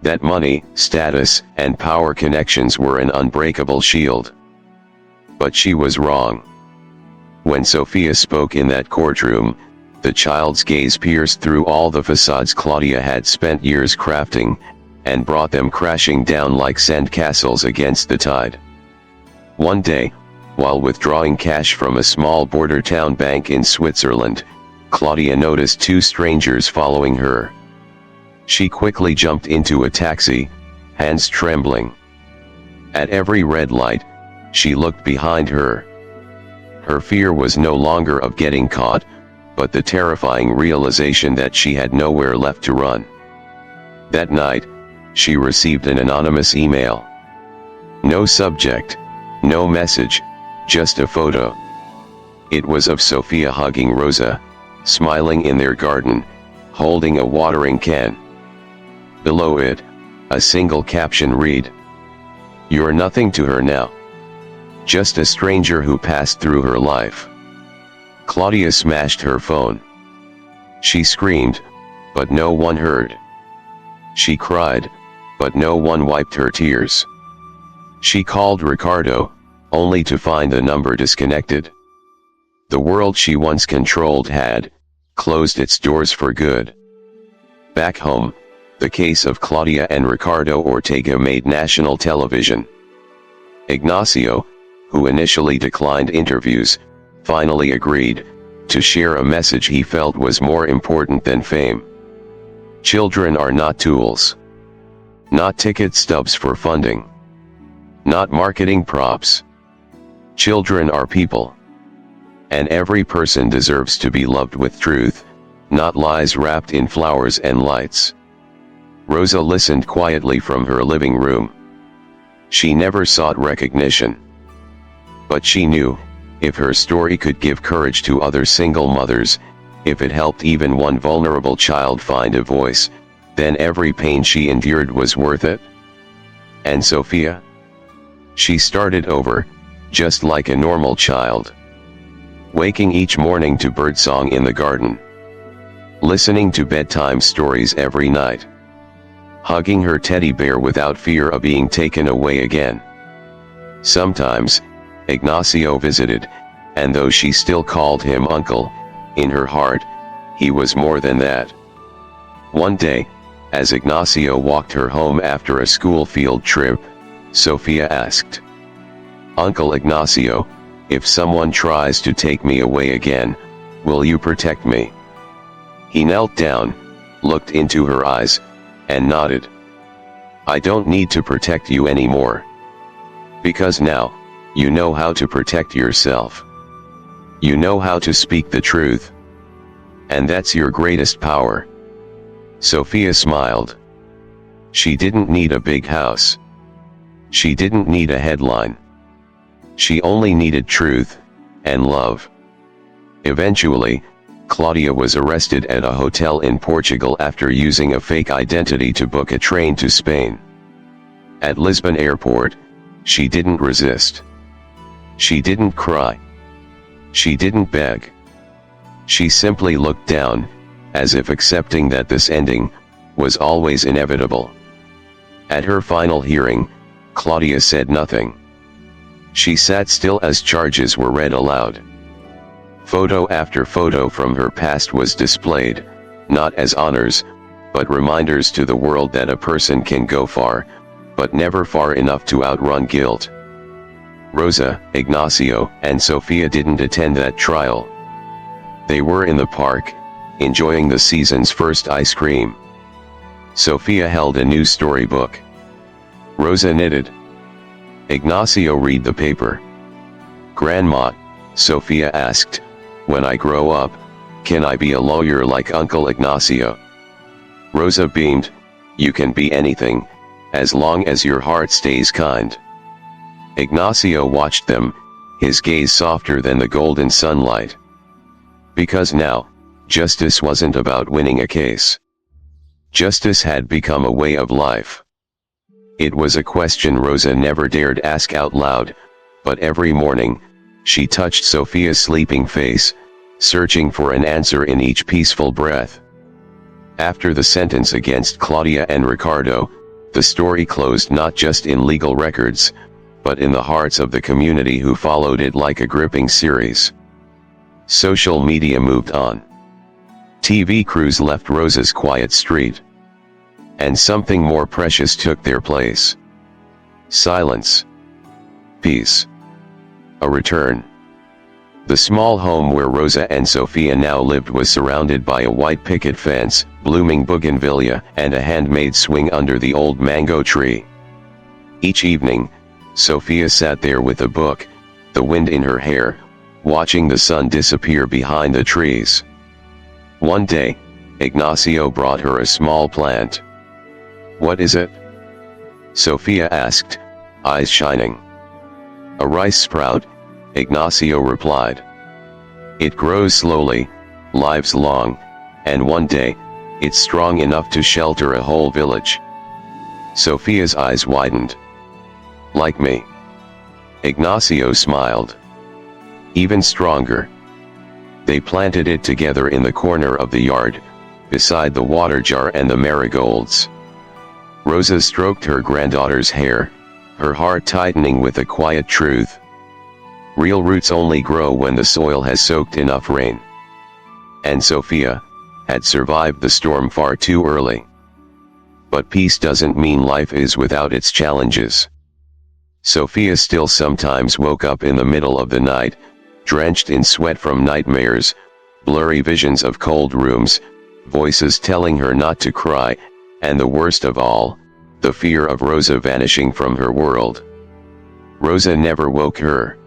That money, status, and power connections were an unbreakable shield. But she was wrong. When Sofia spoke in that courtroom, the child's gaze pierced through all the facades Claudia had spent years crafting, and brought them crashing down like sandcastles against the tide. One day, while withdrawing cash from a small border town bank in Switzerland, Claudia noticed two strangers following her. She quickly jumped into a taxi, hands trembling. At every red light, she looked behind her. Her fear was no longer of getting caught, but the terrifying realization that she had nowhere left to run. That night, she received an anonymous email. No subject, no message, just a photo. It was of Sofia hugging Rosa, smiling in their garden, holding a watering can. Below it, a single caption read, "You're nothing to her now. Just a stranger who passed through her life." Claudia smashed her phone. She screamed, but no one heard. She cried, but no one wiped her tears. She called Ricardo, only to find the number disconnected. The world she once controlled had closed its doors for good. Back home, the case of Claudia and Ricardo Ortega made national television. Ignacio, who initially declined interviews, finally agreed to share a message he felt was more important than fame. Children are not tools. Not ticket stubs for funding. Not marketing props. Children are people. And every person deserves to be loved with truth, not lies wrapped in flowers and lights. Rosa listened quietly from her living room. She never sought recognition. But she knew, if her story could give courage to other single mothers, if it helped even one vulnerable child find a voice, then every pain she endured was worth it. And Sofia? She started over, just like a normal child. Waking each morning to birdsong in the garden. Listening to bedtime stories every night. Hugging her teddy bear without fear of being taken away again. Sometimes, Ignacio visited, and though she still called him uncle, in her heart, he was more than that. One day, as Ignacio walked her home after a school field trip, Sofia asked, "Uncle Ignacio, if someone tries to take me away again, will you protect me?" He knelt down, looked into her eyes, and nodded. "I don't need to protect you anymore. Because now, you know how to protect yourself. You know how to speak the truth. And that's your greatest power." Sofia smiled. She didn't need a big house. She didn't need a headline. She only needed truth, and love. Eventually, Claudia was arrested at a hotel in Portugal after using a fake identity to book a train to Spain. At Lisbon airport, she didn't resist. She didn't cry. She didn't beg. She simply looked down, as if accepting that this ending was always inevitable. At her final hearing, Claudia said nothing. She sat still as charges were read aloud. Photo after photo from her past was displayed, not as honors, but reminders to the world that a person can go far, but never far enough to outrun guilt. Rosa, Ignacio, and Sofia didn't attend that trial. They were in the park, enjoying the season's first ice cream. Sofia held a new storybook. Rosa knitted. Ignacio read the paper. "Grandma," Sofia asked, "when I grow up, can I be a lawyer like Uncle Ignacio?" Rosa beamed, "You can be anything, as long as your heart stays kind." Ignacio watched them, his gaze softer than the golden sunlight. Because now, justice wasn't about winning a case. Justice had become a way of life. It was a question Rosa never dared ask out loud, but every morning, she touched Sofia's sleeping face, searching for an answer in each peaceful breath. After the sentence against Claudia and Ricardo, the story closed not just in legal records, but in the hearts of the community who followed it like a gripping series. Social media moved on. TV crews left Rosa's quiet street. And something more precious took their place. Silence. Peace. A return. The small home where Rosa and Sofia now lived was surrounded by a white picket fence, blooming bougainvillea, and a handmade swing under the old mango tree. Each evening, Sofia sat there with a book, the wind in her hair, watching the sun disappear behind the trees. One day, Ignacio brought her a small plant. "What is it?" Sofia asked, eyes shining. "A rice sprout," Ignacio replied. "It grows slowly, lives long, and one day, it's strong enough to shelter a whole village. Sofia's eyes widened. Like me. Ignacio smiled. Even stronger. They planted it together in the corner of the yard, beside the water jar and the marigolds. Rosa stroked her granddaughter's hair, her heart tightening with a quiet truth. Real roots only grow when the soil has soaked enough rain. And Sofia had survived the storm far too early. But peace doesn't mean life is without its challenges. Sofia still sometimes woke up in the middle of the night, drenched in sweat from nightmares, blurry visions of cold rooms, voices telling her not to cry, and the worst of all, the fear of Rosa vanishing from her world. Rosa never woke her.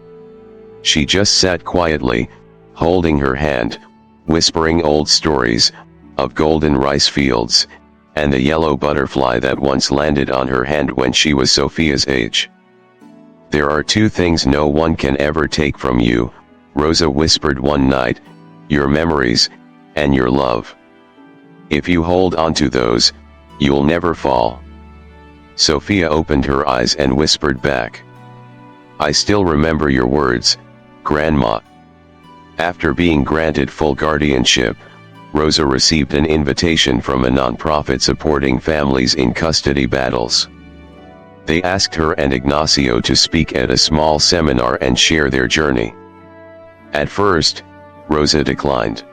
She just sat quietly, holding her hand, whispering old stories, of golden rice fields, and the yellow butterfly that once landed on her hand when she was Sofia's age. There are two things no one can ever take from you, Rosa whispered one night, your memories, and your love. If you hold on to those, you'll never fall. Sofia opened her eyes and whispered back. I still remember your words, Grandma. After being granted full guardianship, Rosa received an invitation from a non-profit supporting families in custody battles. They asked her and Ignacio to speak at a small seminar and share their journey. At first, Rosa declined.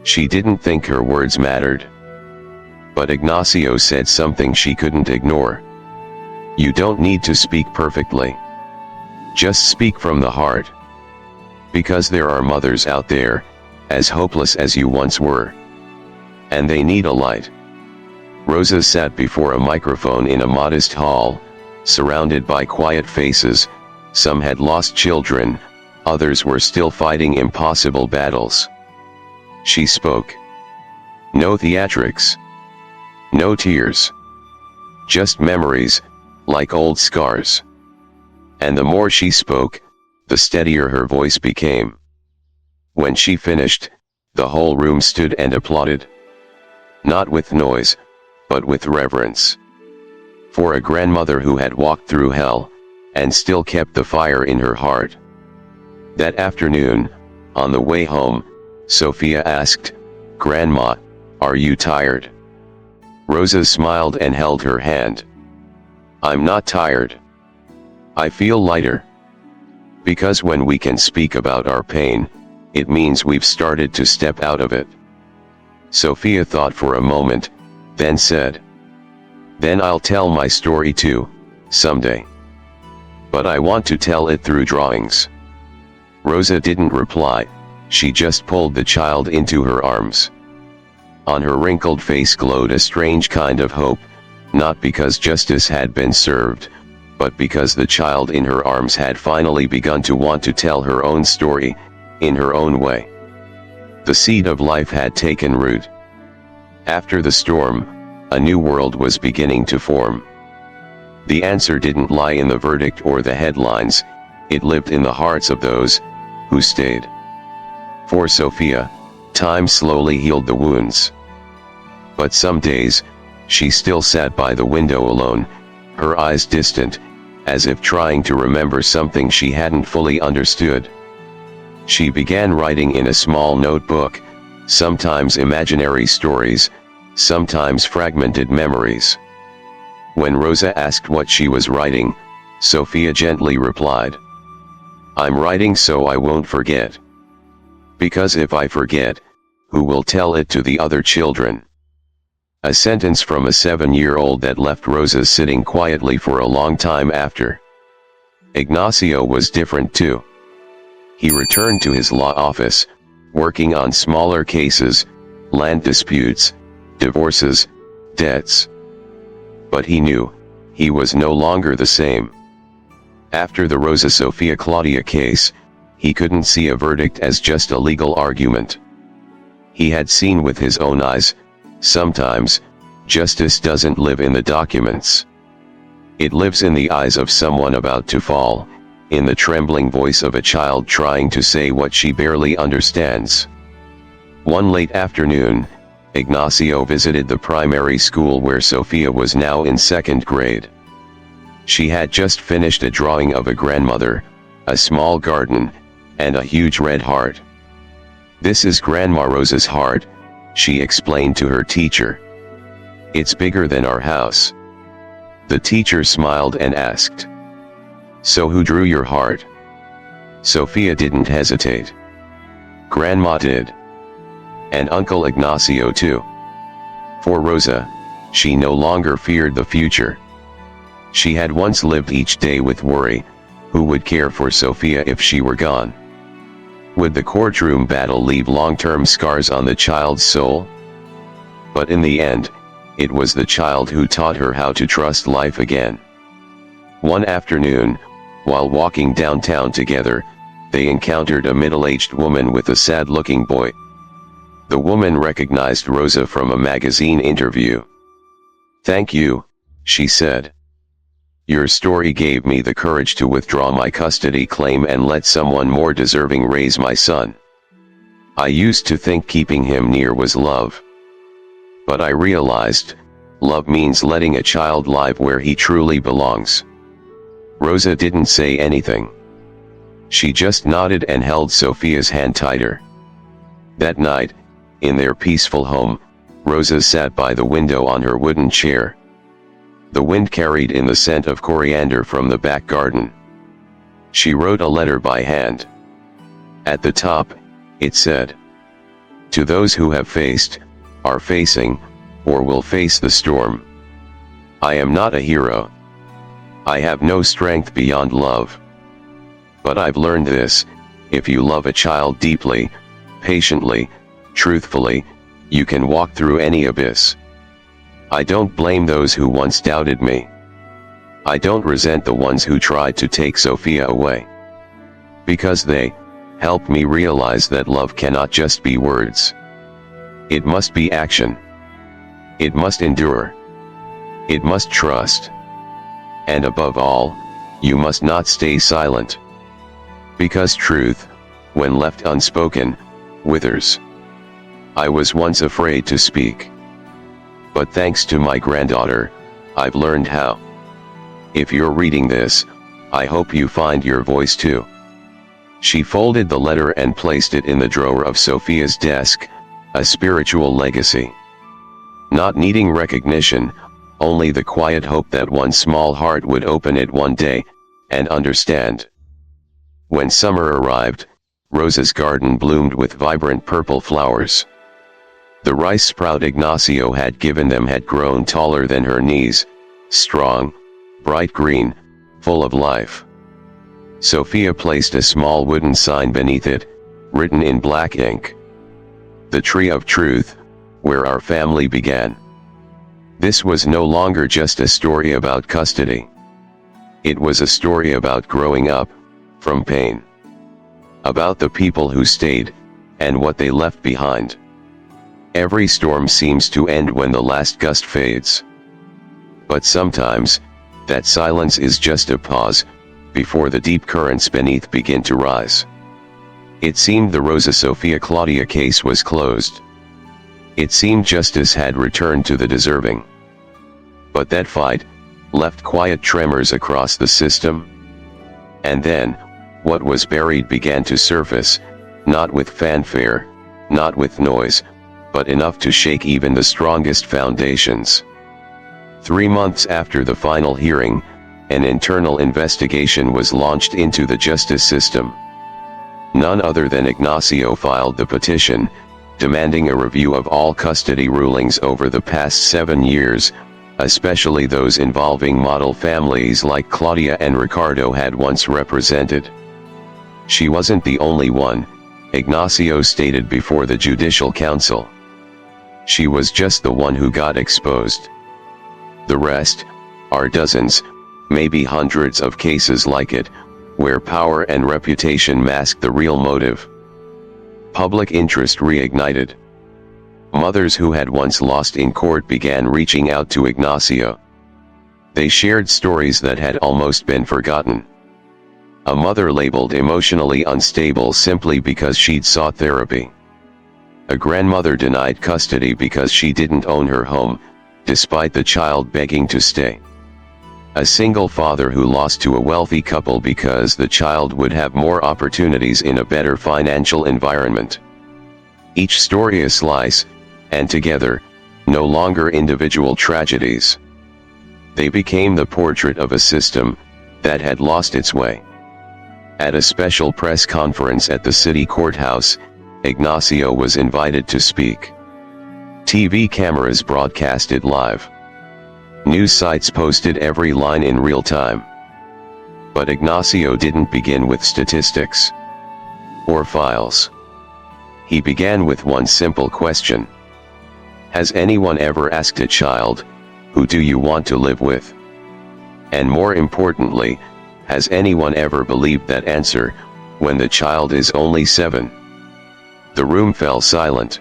She didn't think her words mattered. But Ignacio said something she couldn't ignore. You don't need to speak perfectly. Just speak from the heart. Because there are mothers out there, as hopeless as you once were. And they need a light. Rosa sat before a microphone in a modest hall, surrounded by quiet faces. Some had lost children, others were still fighting impossible battles. She spoke. No theatrics. No tears. Just memories, like old scars. And the more she spoke, the steadier her voice became. When she finished, the whole room stood and applauded. Not with noise, but with reverence. For a grandmother who had walked through hell, and still kept the fire in her heart. That afternoon, on the way home, Sofia asked, Grandma, are you tired? Rosa smiled and held her hand. I'm not tired. I feel lighter. Because when we can speak about our pain, it means we've started to step out of it. Sofia thought for a moment, then said, then I'll tell my story too, someday. But I want to tell it through drawings. Rosa didn't reply, she just pulled the child into her arms. On her wrinkled face glowed a strange kind of hope, not because justice had been served, but because the child in her arms had finally begun to want to tell her own story, in her own way. The seed of life had taken root. After the storm, a new world was beginning to form. The answer didn't lie in the verdict or the headlines, it lived in the hearts of those who stayed. For Sofia, time slowly healed the wounds. But some days, she still sat by the window alone, her eyes distant, as if trying to remember something she hadn't fully understood. She began writing in a small notebook, sometimes imaginary stories, sometimes fragmented memories. When Rosa asked what she was writing, Sofia gently replied, I'm writing so I won't forget. Because if I forget, who will tell it to the other children? A sentence from a 7-year-old that left Rosa sitting quietly for a long time after. Ignacio was different too. He returned to his law office, working on smaller cases, land disputes, divorces, debts. But he knew, he was no longer the same. After the Rosa Sofia Claudia case, he couldn't see a verdict as just a legal argument. He had seen with his own eyes, sometimes, justice doesn't live in the documents. It lives in the eyes of someone about to fall, in the trembling voice of a child trying to say what she barely understands. One late afternoon, Ignacio visited the primary school where Sofia was now in 2nd grade. She had just finished a drawing of a grandmother, a small garden, and a huge red heart. "This is Grandma Rosa's heart," she explained to her teacher. "It's bigger than our house." The teacher smiled and asked, "So who drew your heart?" Sofia didn't hesitate. "Grandma did. And Uncle Ignacio too." For Rosa, she no longer feared the future. She had once lived each day with worry: who would care for Sofia if she were gone? Would the courtroom battle leave long-term scars on the child's soul? But in the end, it was the child who taught her how to trust life again. One afternoon, while walking downtown together, they encountered a middle-aged woman with a sad-looking boy. The woman recognized Rosa from a magazine interview. "Thank you," she said. "Your story gave me the courage to withdraw my custody claim and let someone more deserving raise my son. I used to think keeping him near was love. But I realized, love means letting a child live where he truly belongs." Rosa didn't say anything. She just nodded and held Sofia's hand tighter. That night, in their peaceful home, Rosa sat by the window on her wooden chair. The wind carried in the scent of coriander from the back garden. She wrote a letter by hand. At the top, it said, "To those who have faced, are facing, or will face the storm. I am not a hero. I have no strength beyond love. But I've learned this: if you love a child deeply, patiently, truthfully, you can walk through any abyss. I don't blame those who once doubted me. I don't resent the ones who tried to take Sofia away. Because they helped me realize that love cannot just be words. It must be action. It must endure. It must trust. And above all, you must not stay silent. Because truth, when left unspoken, withers. I was once afraid to speak. But thanks to my granddaughter, I've learned how. If you're reading this, I hope you find your voice too." She folded the letter and placed it in the drawer of Sofia's desk, a spiritual legacy. Not needing recognition, only the quiet hope that one small heart would open it one day, and understand. When summer arrived, Rosa's garden bloomed with vibrant purple flowers. The rice sprout Ignacio had given them had grown taller than her knees, strong, bright green, full of life. Sofia placed a small wooden sign beneath it, written in black ink. "The Tree of Truth, where our family began." This was no longer just a story about custody. It was a story about growing up, from pain. About the people who stayed, and what they left behind. Every storm seems to end when the last gust fades. But sometimes, that silence is just a pause, before the deep currents beneath begin to rise. It seemed the Rosa Sofia Claudia case was closed. It seemed justice had returned to the deserving. But that fight left quiet tremors across the system. And then, what was buried began to surface, not with fanfare, not with noise, but enough to shake even the strongest foundations. 3 months after the final hearing, an internal investigation was launched into the justice system. None other than Ignacio filed the petition, demanding a review of all custody rulings over the past 7 years, especially those involving model families like Claudia and Ricardo had once represented. She wasn't the only one, Ignacio stated before the Judicial Council. She was just the one who got exposed. The rest are dozens, maybe hundreds of cases like it, where power and reputation masked the real motive. Public interest reignited. Mothers who had once lost in court began reaching out to Ignacio. They shared stories that had almost been forgotten. A mother labeled emotionally unstable simply because she'd sought therapy. A grandmother denied custody because she didn't own her home, despite the child begging to stay. A single father who lost to a wealthy couple because the child would have more opportunities in a better financial environment. Each story a slice, and together, no longer individual tragedies. They became the portrait of a system that had lost its way. At a special press conference at the city courthouse, Ignacio was invited to speak. TV cameras broadcasted live. News sites posted every line in real time. But Ignacio didn't begin with statistics or files. He began with one simple question. Has anyone ever asked a child, who do you want to live with? And more importantly, has anyone ever believed that answer, when the child is only 7? The room fell silent.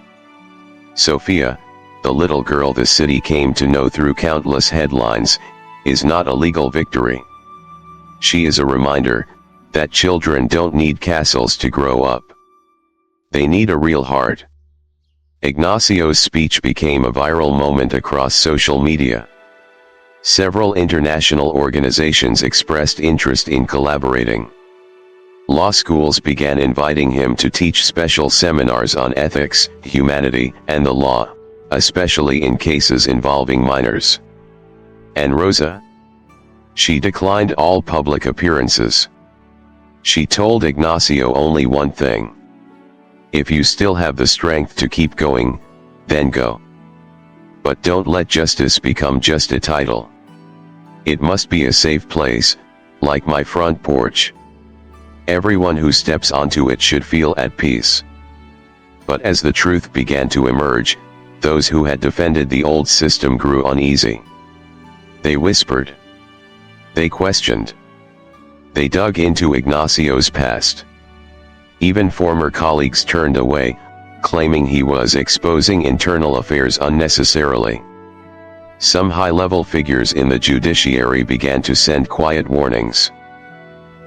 Sofia, the little girl the city came to know through countless headlines, is not a legal victory. She is a reminder that children don't need castles to grow up. They need a real heart. Ignacio's speech became a viral moment across social media. Several international organizations expressed interest in collaborating. Law schools began inviting him to teach special seminars on ethics, humanity, and the law, especially in cases involving minors. And Rosa? She declined all public appearances. She told Ignacio only one thing. If you still have the strength to keep going, then go. But don't let justice become just a title. It must be a safe place, like my front porch. Everyone who steps onto it should feel at peace. But as the truth began to emerge, those who had defended the old system grew uneasy. They whispered. They questioned. They dug into Ignacio's past. Even former colleagues turned away, claiming he was exposing internal affairs unnecessarily. Some high-level figures in the judiciary began to send quiet warnings.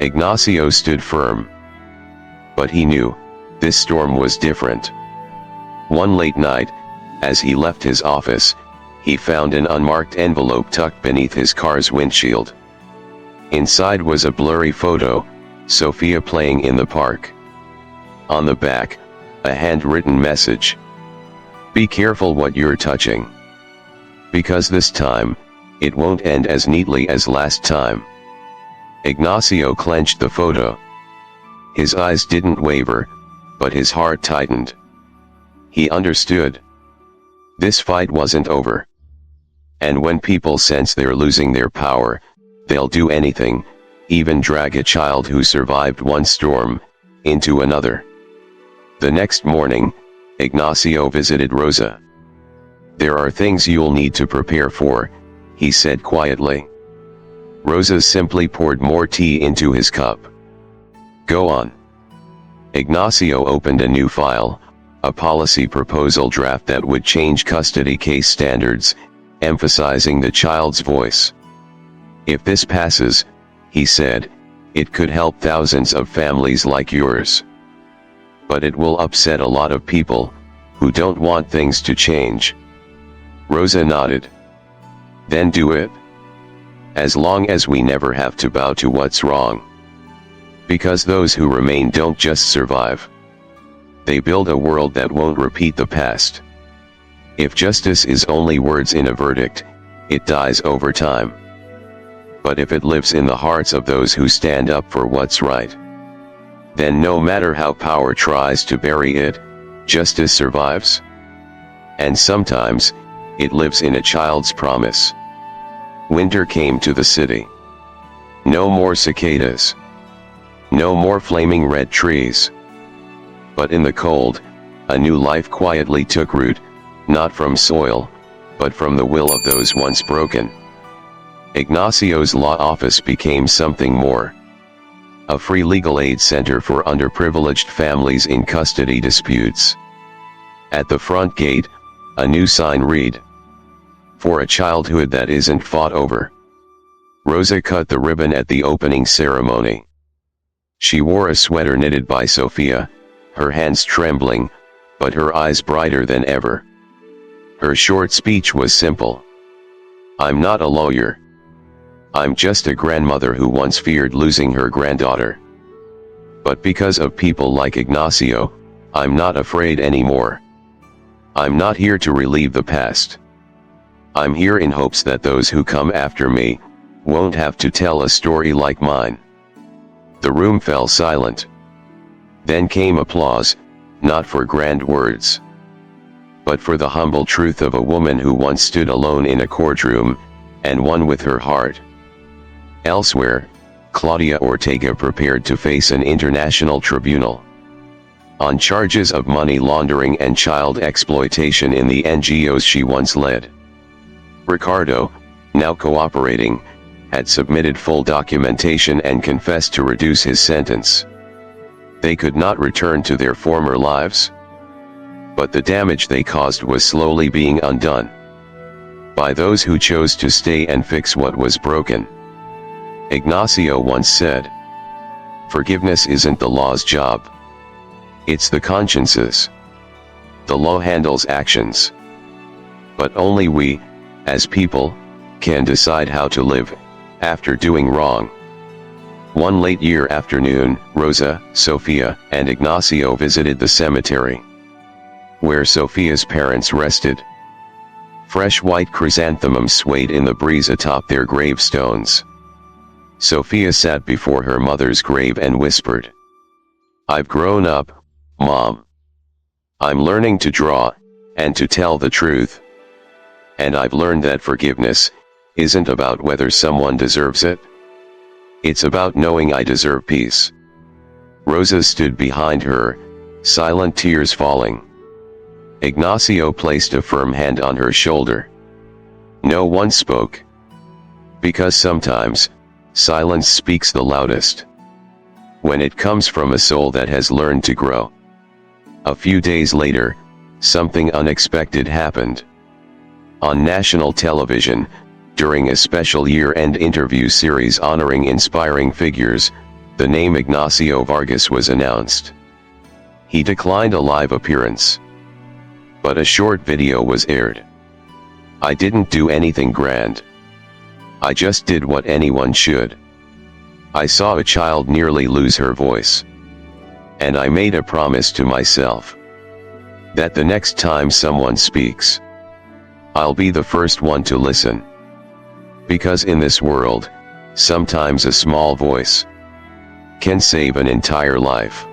Ignacio stood firm. But he knew, this storm was different. One late night, as he left his office, he found an unmarked envelope tucked beneath his car's windshield. Inside was a blurry photo, Sofia playing in the park. On the back, a handwritten message. Be careful what you're touching. Because this time, it won't end as neatly as last time. Ignacio clenched the photo. His eyes didn't waver, but his heart tightened. He understood. This fight wasn't over. And when people sense they're losing their power, they'll do anything, even drag a child who survived one storm, into another. The next morning, Ignacio visited Rosa. There are things you'll need to prepare for, he said quietly. Rosa simply poured more tea into his cup. Go on. Ignacio opened a new file, a policy proposal draft that would change custody case standards, emphasizing the child's voice. If this passes, he said, it could help thousands of families like yours. But it will upset a lot of people, who don't want things to change. Rosa nodded. Then do it. As long as we never have to bow to what's wrong. Because those who remain don't just survive. They build a world that won't repeat the past. If justice is only words in a verdict, it dies over time. But if it lives in the hearts of those who stand up for what's right, then no matter how power tries to bury it, justice survives. And sometimes, it lives in a child's promise. Winter came to the city. No more cicadas. No more flaming red trees. But in the cold, a new life quietly took root, not from soil, but from the will of those once broken. Ignacio's law office became something more. A free legal aid center for underprivileged families in custody disputes. At the front gate, a new sign read, "For a childhood that isn't fought over." Rosa cut the ribbon at the opening ceremony. She wore a sweater knitted by Sofia, her hands trembling, but her eyes brighter than ever. Her short speech was simple. I'm not a lawyer. I'm just a grandmother who once feared losing her granddaughter. But because of people like Ignacio, I'm not afraid anymore. I'm not here to relive the past. I'm here in hopes that those who come after me won't have to tell a story like mine. The room fell silent. Then came applause, not for grand words, but for the humble truth of a woman who once stood alone in a courtroom, and won with her heart. Elsewhere, Claudia Ortega prepared to face an international tribunal on charges of money laundering and child exploitation in the NGOs she once led. Ricardo, now cooperating, had submitted full documentation and confessed to reduce his sentence. They could not return to their former lives. But the damage they caused was slowly being undone by those who chose to stay and fix what was broken. Ignacio once said, "Forgiveness isn't the law's job. It's the conscience's. The law handles actions. But only we, as people, can decide how to live after doing wrong." One late year afternoon, Rosa, Sofia, and Ignacio visited the cemetery where Sofia's parents rested. Fresh white chrysanthemums swayed in the breeze atop their gravestones. Sofia sat before her mother's grave and whispered, "I've grown up, Mom. I'm learning to draw, and to tell the truth. And I've learned that forgiveness isn't about whether someone deserves it. It's about knowing I deserve peace." Rosa stood behind her, silent tears falling. Ignacio placed a firm hand on her shoulder. No one spoke. Because sometimes, silence speaks the loudest. When it comes from a soul that has learned to grow. A few days later, something unexpected happened. On national television, during a special year-end interview series honoring inspiring figures, the name Ignacio Vargas was announced. He declined a live appearance. But a short video was aired. "I didn't do anything grand. I just did what anyone should. I saw a child nearly lose her voice. And I made a promise to myself that the next time someone speaks, I'll be the first one to listen. Because in this world, sometimes a small voice can save an entire life."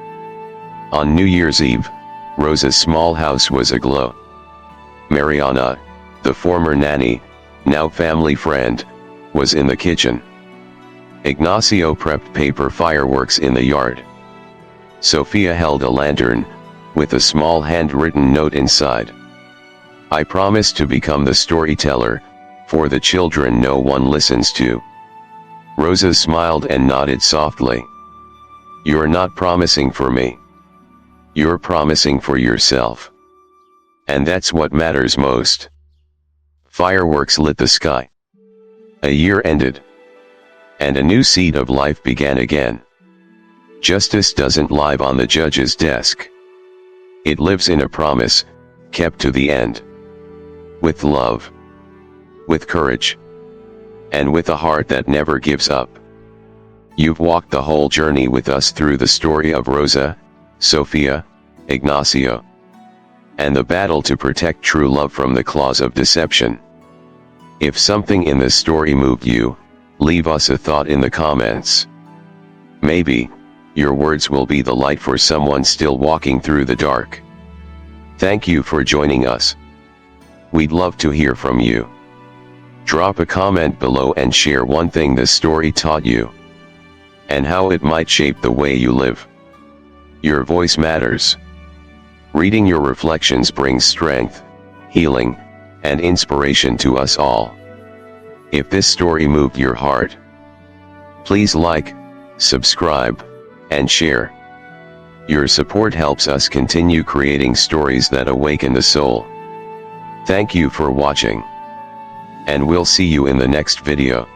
On New Year's Eve, Rosa's small house was aglow. Mariana, the former nanny, now family friend, was in the kitchen. Ignacio prepped paper fireworks in the yard. Sofia held a lantern, with a small handwritten note inside. "I promise to become the storyteller, for the children no one listens to." Rosa smiled and nodded softly. "You're not promising for me. You're promising for yourself. And that's what matters most." Fireworks lit the sky. A year ended. And a new seed of life began again. Justice doesn't live on the judge's desk. It lives in a promise, kept to the end. With love. With courage. And with a heart that never gives up. You've walked the whole journey with us through the story of Rosa, Sofia, Ignacio. And the battle to protect true love from the claws of deception. If something in this story moved you, leave us a thought in the comments. Maybe your words will be the light for someone still walking through the dark. Thank you for joining us. We'd love to hear from you. Drop a comment below and share one thing this story taught you, and how it might shape the way you live. Your voice matters. Reading your reflections brings strength, healing, and inspiration to us all. If this story moved your heart, please like, subscribe, and share. Your support helps us continue creating stories that awaken the soul. Thank you for watching. And we'll see you in the next video.